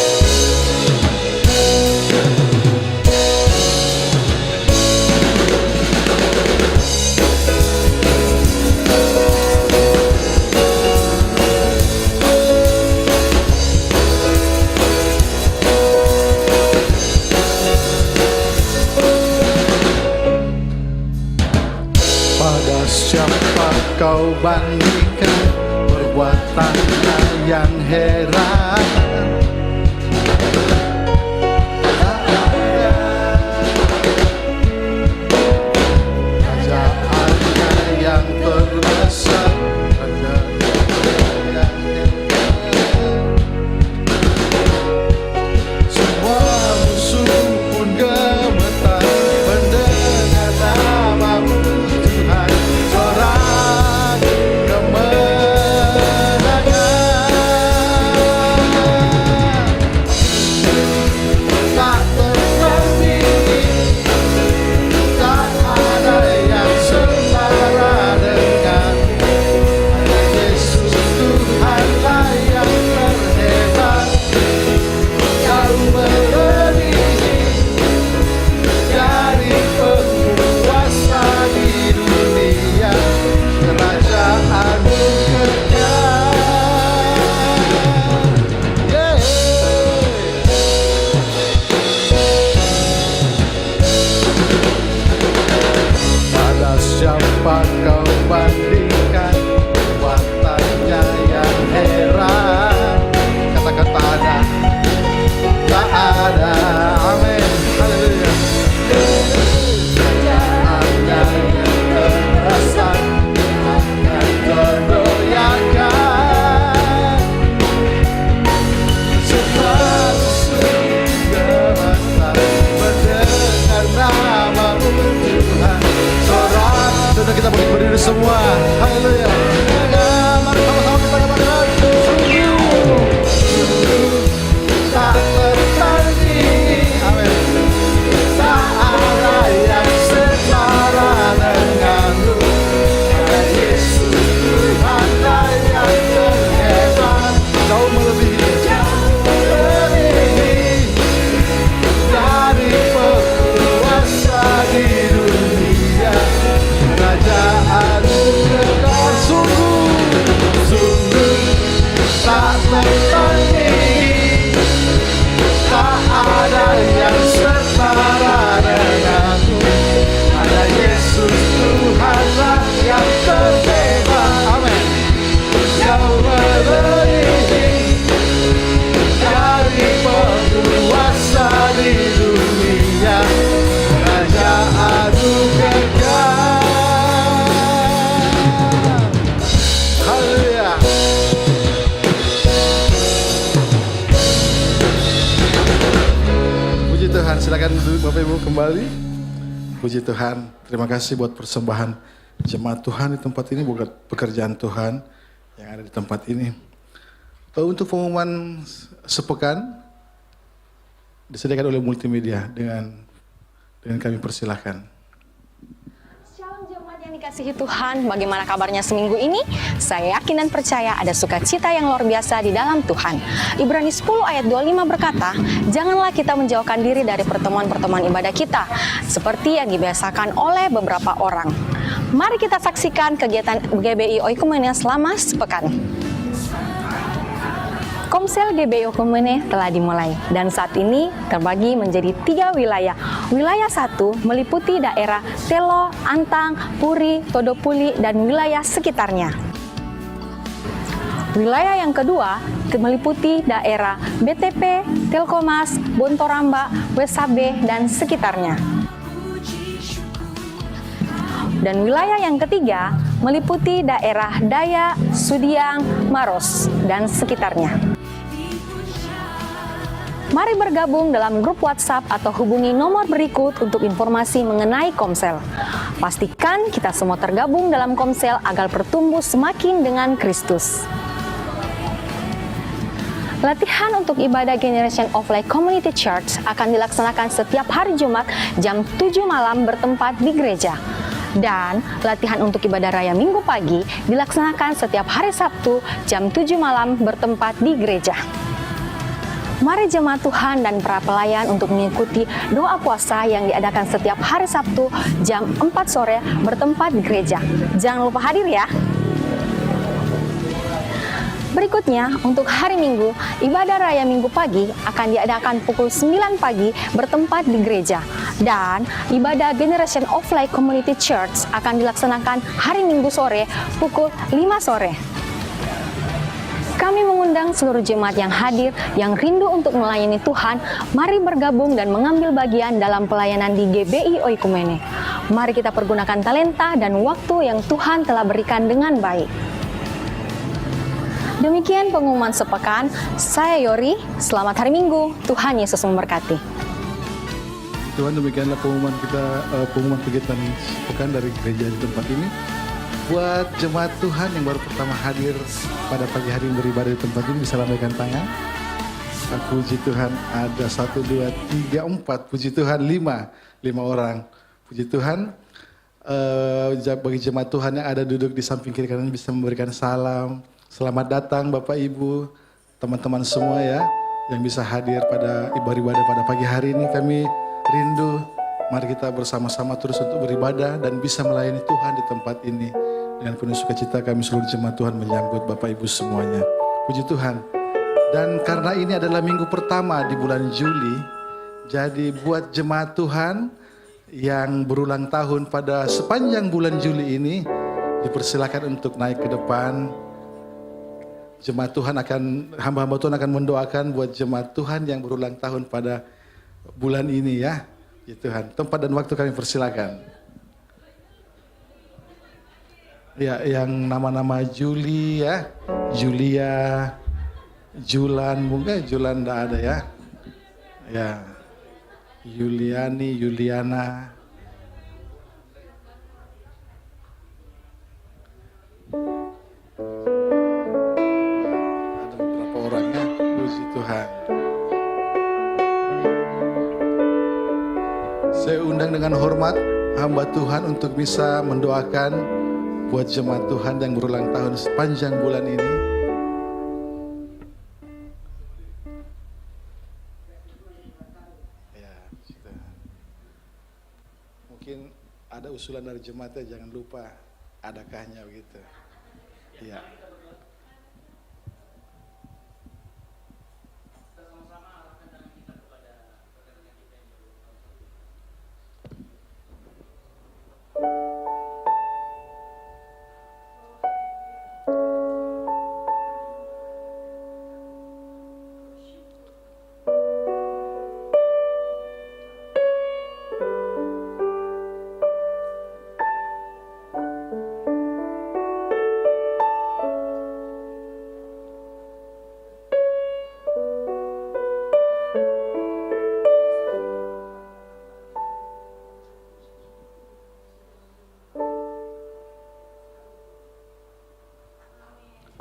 Pada siapa kau bandingkan perbuatannya yang heran? Kerajaannya yang terbesar, kerajaannya yang heran. Semua musuh pun gemetar mendengar nama-Mu. Kemenangan siapa kau bandingkan kekuatannya yang heran. Katakan tak ada, tak ada. Amin. Haleluya. Ada yang terasa akan tergoyahkan. Setelah surga mendengar namamu Tuhan. Sorak, sudah kita boleh berdiri semua. Haleluya. Mari sama-sama kita katakan sungguh tak tertandingi. Amin. Tak ada yang setara denganmu. Ada Yesus Tuhan yang terhebat. Jauh melebihi dari penguasa di dunia. Kerajaan kekal sungguh tak tertandingi. Tak ada yang setara denganmu. Ada Yesus Tuhanlah yang terhebat. Amin. Jauh melebihi dari penguasa di dunia. Kerajaan-Mu kekal. Haleluya. Puji Tuhan, silakan duduk Bapak Ibu kembali. Puji Tuhan, terima kasih buat persembahan jemaat Tuhan di tempat ini, buat pekerjaan Tuhan yang ada di tempat ini. Untuk pengumuman sepekan disediakan oleh multimedia dengan kami persilahkan. Shalom jemaat yang dikasihi Tuhan, bagaimana kabarnya seminggu ini? Saya yakin dan percaya ada sukacita yang luar biasa di dalam Tuhan. Ibrani 10 ayat 25 berkata, janganlah kita menjauhkan diri dari pertemuan-pertemuan ibadah kita, seperti yang dibiasakan oleh beberapa orang. Mari kita saksikan kegiatan GBI Oikumene selama sepekan. Komsel GBI Oikumene telah dimulai dan saat ini terbagi menjadi 3 wilayah. Wilayah 1 meliputi daerah Telo, Antang, Puri, Todopuli, dan wilayah sekitarnya. Wilayah yang kedua meliputi daerah BTP, Telkomas, Bontoramba, Wesabe, dan sekitarnya. Dan wilayah yang ketiga meliputi daerah Daya, Sudiang, Maros, dan sekitarnya. Mari bergabung dalam grup WhatsApp atau hubungi nomor berikut untuk informasi mengenai Komsel. Pastikan kita semua tergabung dalam Komsel agar bertumbuh semakin dengan Kristus. Latihan untuk ibadah Generation of Light Community Church akan dilaksanakan setiap hari Jumat jam 7 malam bertempat di gereja. Dan latihan untuk ibadah raya Minggu pagi dilaksanakan setiap hari Sabtu jam 7 malam bertempat di gereja. Mari jemaat Tuhan dan para pelayan untuk mengikuti doa puasa yang diadakan setiap hari Sabtu jam 4 sore bertempat di gereja. Jangan lupa hadir ya. Berikutnya, untuk hari Minggu, ibadah raya Minggu pagi akan diadakan pukul 9 pagi bertempat di gereja. Dan ibadah Generation of Light Community Church akan dilaksanakan hari Minggu sore pukul 5 sore. Kami mengundang seluruh jemaat yang hadir, yang rindu untuk melayani Tuhan, mari bergabung dan mengambil bagian dalam pelayanan di GBI Oikumene. Mari kita pergunakan talenta dan waktu yang Tuhan telah berikan dengan baik. Demikian pengumuman sepekan, saya Yori, selamat hari Minggu, Tuhan Yesus memberkati. Tuhan, demikianlah pengumuman kita, pengumuman kegiatan sepekan dari gereja di tempat ini. Buat jemaat Tuhan yang baru pertama hadir pada pagi hari beribadah di tempat ini, bisa lambaikan tangan. Puji Tuhan, ada 1, 2, 3, 4, puji Tuhan 5 orang. Puji Tuhan, bagi jemaat Tuhan yang ada duduk di samping kiri kanan bisa memberikan salam. Selamat datang Bapak Ibu, teman-teman semua ya, yang bisa hadir pada ibadah pada pagi hari ini. Kami rindu, mari kita bersama-sama terus untuk beribadah dan bisa melayani Tuhan di tempat ini. Dengan penuh sukacita kami seluruh jemaat Tuhan menyambut Bapak Ibu semuanya. Puji Tuhan. Dan karena ini adalah minggu pertama di bulan Juli, jadi buat jemaat Tuhan yang berulang tahun pada sepanjang bulan Juli ini, dipersilakan untuk naik ke depan. Jemaat Tuhan hamba-hamba Tuhan akan mendoakan buat jemaat Tuhan yang berulang tahun pada bulan ini ya. Ya Tuhan, tempat dan waktu kami persilakan. Ya, yang nama-nama Juli ya, Julia, Julan, mungkin Julan enggak ada ya. Ya, Yuliani, Yuliana. Ada beberapa orangnya, puji Tuhan. Saya undang dengan hormat hamba Tuhan untuk bisa mendoakan buat jemaat Tuhan yang berulang tahun sepanjang bulan ini. Ya, mungkin ada usulan dari jemaatnya, jangan lupa adakahnya begitu. Ya.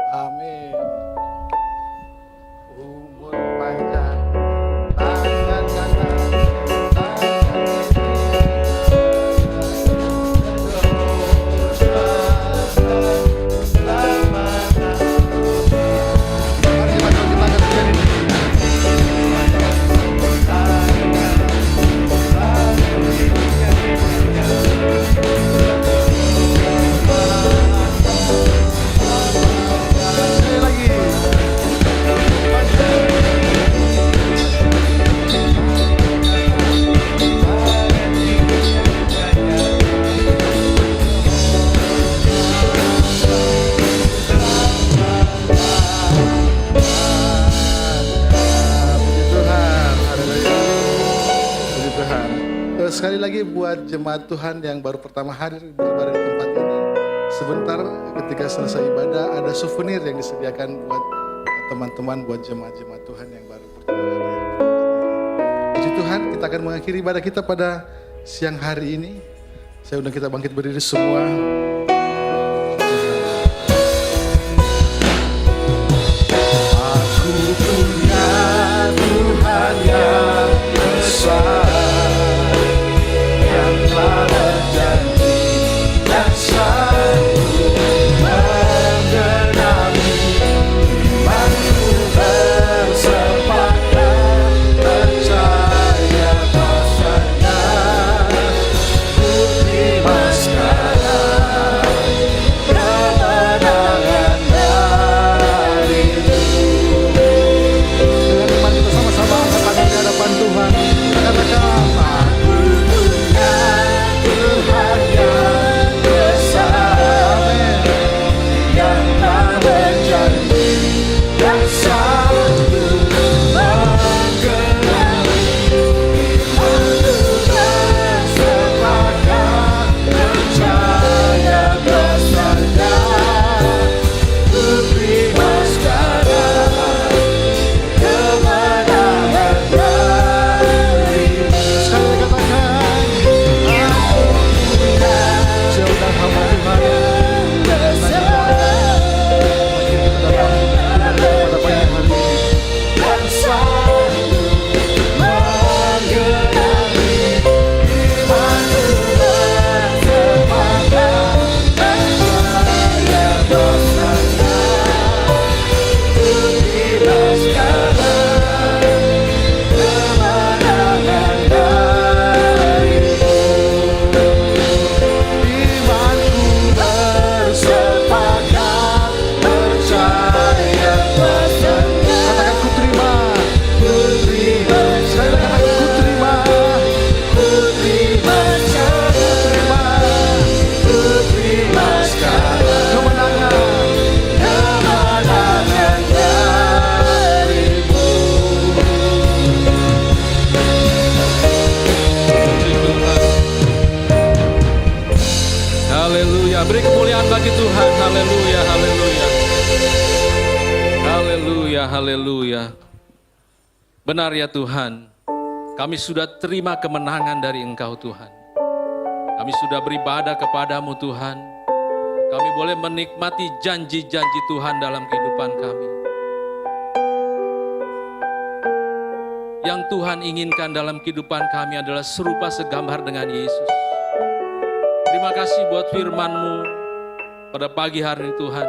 Amin. Umur panjang, tangan kanan, sekali lagi buat jemaat Tuhan yang baru pertama hadir beribadah di tempat ini. Sebentar ketika selesai ibadah ada souvenir yang disediakan buat teman-teman, buat jemaat-jemaat Tuhan yang baru pertama hadir di tempat ini. Puji Tuhan, kita akan mengakhiri ibadah kita pada siang hari ini. Saya undang kita bangkit berdiri semua. Aku punya Tuhan yang besar, Percaya Beri kemuliaan bagi Tuhan. Haleluya, haleluya. Haleluya, haleluya. Benar ya Tuhan, kami sudah terima kemenangan dari Engkau Tuhan. Kami sudah beribadah kepadamu Tuhan. Kami boleh menikmati janji-janji Tuhan dalam kehidupan kami. Yang Tuhan inginkan dalam kehidupan kami adalah serupa segambar dengan Yesus. Terima kasih buat firman-Mu pada pagi hari ini Tuhan.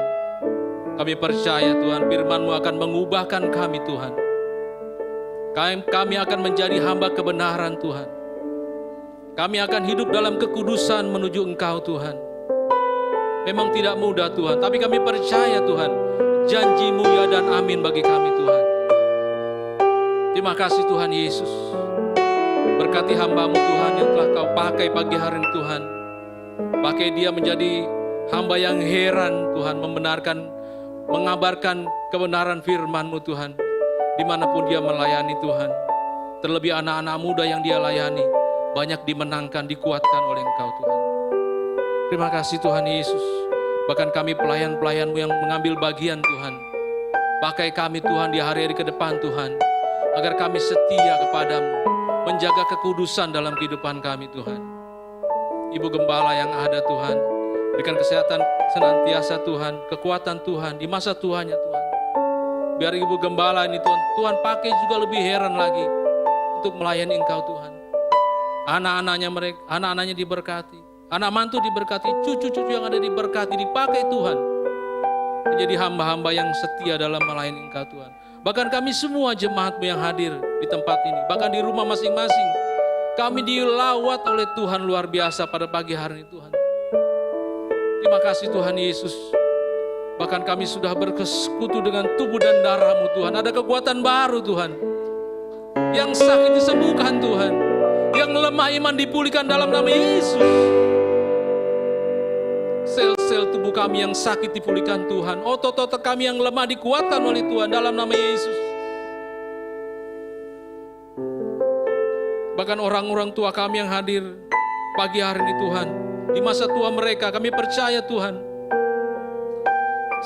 Kami percaya Tuhan, firman-Mu akan mengubahkan kami Tuhan. Kami akan menjadi hamba kebenaran Tuhan. Kami akan hidup dalam kekudusan menuju Engkau Tuhan. Memang tidak mudah Tuhan, tapi kami percaya Tuhan, janji-Mu ya dan amin bagi kami Tuhan. Terima kasih Tuhan Yesus. Berkati hamba-Mu Tuhan yang telah Kau pakai pagi hari ini Tuhan. Pakai dia menjadi hamba yang heran Tuhan, mengabarkan kebenaran firman-Mu Tuhan. Dimanapun dia melayani Tuhan. Terlebih anak-anak muda yang dia layani, banyak dimenangkan, dikuatkan oleh Engkau Tuhan. Terima kasih Tuhan Yesus. Bahkan kami pelayan-pelayan-Mu yang mengambil bagian Tuhan. Pakai kami Tuhan di hari-hari ke depan Tuhan. Agar kami setia kepadamu, menjaga kekudusan dalam kehidupan kami Tuhan. Ibu Gembala yang ada Tuhan, berikan kesehatan senantiasa Tuhan, kekuatan Tuhan di masa tuanya Tuhan. Biar Ibu Gembala ini Tuhan pakai juga lebih heran lagi untuk melayani Engkau Tuhan. Anak-anaknya diberkati, anak mantu diberkati, cucu-cucu yang ada diberkati, dipakai Tuhan. Menjadi hamba-hamba yang setia dalam melayani Engkau Tuhan. Bahkan kami semua jemaat-Mu yang hadir di tempat ini, bahkan di rumah masing-masing, kami dilawat oleh Tuhan luar biasa pada pagi hari ini Tuhan. Terima kasih Tuhan Yesus. Bahkan kami sudah bersekutu dengan tubuh dan darah-Mu Tuhan. Ada kekuatan baru Tuhan. Yang sakit disembuhkan Tuhan. Yang lemah iman dipulihkan dalam nama Yesus. Sel-sel tubuh kami yang sakit dipulihkan Tuhan. Otot-otot kami yang lemah dikuatkan oleh Tuhan dalam nama Yesus. Bahkan orang-orang tua kami yang hadir pagi hari ini Tuhan. Di masa tua mereka kami percaya Tuhan.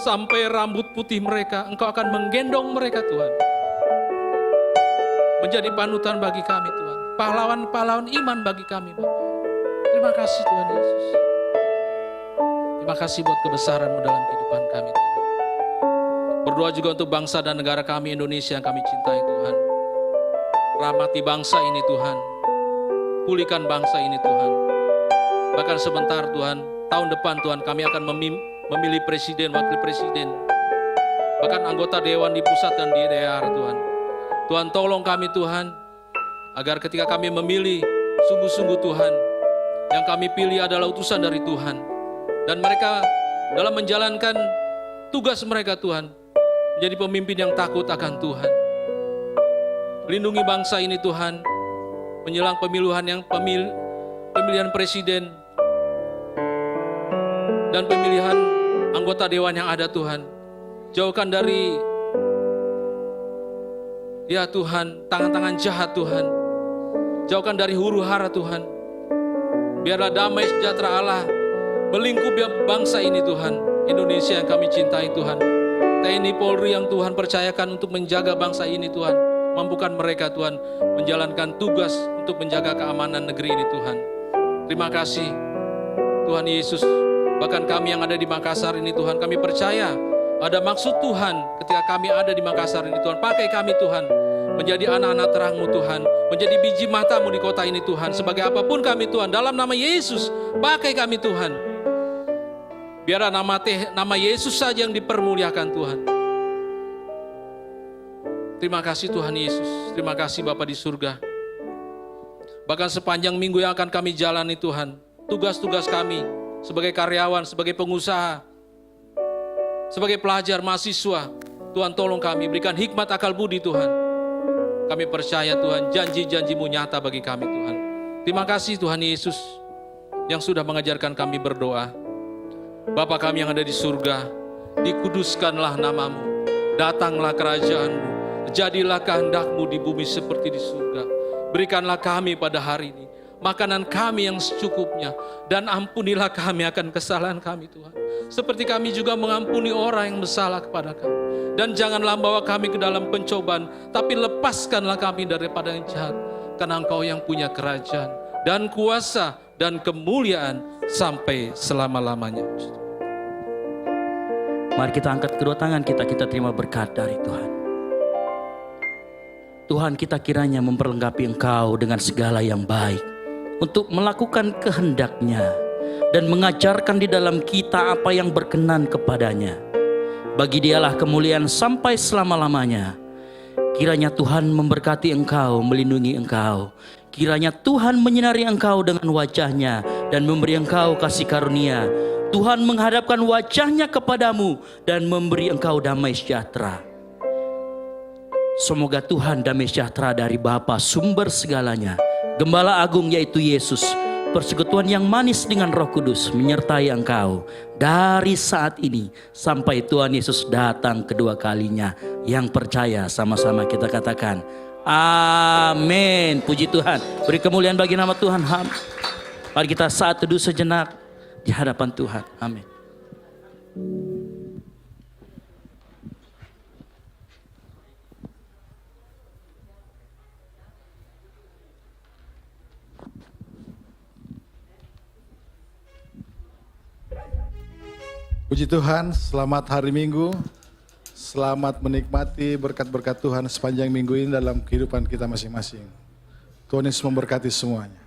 Sampai rambut putih mereka Engkau akan menggendong mereka Tuhan. Menjadi panutan bagi kami Tuhan. Pahlawan-pahlawan iman bagi kami Bapak. Terima kasih Tuhan Yesus. Terima kasih buat kebesaran-Mu dalam kehidupan kami Tuhan. Berdoa juga untuk bangsa dan negara kami Indonesia yang kami cintai Tuhan. Rahmati bangsa ini Tuhan. Pulihkan bangsa ini Tuhan. Bahkan sebentar Tuhan, tahun depan Tuhan kami akan memilih presiden, wakil presiden. Bahkan anggota dewan di pusat dan di daerah Tuhan. Tuhan tolong kami Tuhan, agar ketika kami memilih, sungguh-sungguh Tuhan, yang kami pilih adalah utusan dari Tuhan. Dan mereka dalam menjalankan tugas mereka Tuhan, menjadi pemimpin yang takut akan Tuhan. Lindungi bangsa ini Tuhan, menjelang pemilihan presiden dan pemilihan anggota dewan yang ada Tuhan. Jauhkan dari ya Tuhan, tangan-tangan jahat Tuhan. Jauhkan dari huru-hara Tuhan. Biarlah damai sejahtera Allah melingkupi bangsa ini Tuhan. Indonesia yang kami cintai Tuhan. TNI Polri yang Tuhan percayakan untuk menjaga bangsa ini Tuhan. Mampukan mereka Tuhan menjalankan tugas untuk menjaga keamanan negeri ini Tuhan. Terima kasih Tuhan Yesus. Bahkan kami yang ada di Makassar ini Tuhan, kami percaya ada maksud Tuhan ketika kami ada di Makassar ini Tuhan. Pakai kami Tuhan menjadi anak-anak terang-Mu Tuhan, menjadi biji mata-Mu di kota ini Tuhan. Sebagai apapun kami Tuhan, dalam nama Yesus pakai kami Tuhan. Biarlah nama Yesus saja yang dipermuliakan Tuhan. Terima kasih Tuhan Yesus. Terima kasih Bapa di surga. Bahkan sepanjang minggu yang akan kami jalani Tuhan, tugas-tugas kami sebagai karyawan, sebagai pengusaha, sebagai pelajar, mahasiswa, Tuhan tolong kami, berikan hikmat akal budi Tuhan. Kami percaya Tuhan, janji-janji-Mu nyata bagi kami Tuhan. Terima kasih Tuhan Yesus yang sudah mengajarkan kami berdoa. Bapa kami yang ada di surga, dikuduskanlah nama-Mu, datanglah kerajaan-Mu, jadilah kehendak-Mu di bumi seperti di surga. Berikanlah kami pada hari ini makanan kami yang secukupnya. Dan ampunilah kami akan kesalahan kami Tuhan. Seperti kami juga mengampuni orang yang bersalah kepada kami. Dan janganlah bawa kami ke dalam pencobaan, tapi lepaskanlah kami daripada yang jahat. Karena Engkau yang punya kerajaan dan kuasa dan kemuliaan sampai selama-lamanya. Mari kita angkat kedua tangan kita terima berkat dari Tuhan. Tuhan, kita kiranya memperlengkapi Engkau dengan segala yang baik untuk melakukan kehendak-Nya dan mengajarkan di dalam kita apa yang berkenan kepadanya. Bagi Dialah kemuliaan sampai selama-lamanya. Kiranya Tuhan memberkati Engkau, melindungi Engkau. Kiranya Tuhan menyinari Engkau dengan wajah-Nya dan memberi Engkau kasih karunia. Tuhan menghadapkan wajah-Nya kepadamu dan memberi engkau damai sejahtera. Semoga Tuhan damai sejahtera dari Bapa sumber segalanya, Gembala Agung yaitu Yesus, persekutuan yang manis dengan Roh Kudus menyertai engkau dari saat ini sampai Tuhan Yesus datang kedua kalinya. Yang percaya sama-sama kita katakan amin. Puji Tuhan. Beri kemuliaan bagi nama Tuhan. Mari kita saat teduh sejenak di hadapan Tuhan. Amin. Puji Tuhan, selamat hari Minggu. Selamat menikmati berkat-berkat Tuhan sepanjang minggu ini dalam kehidupan kita masing-masing. Tuhan Yesus memberkati semuanya.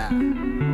kita.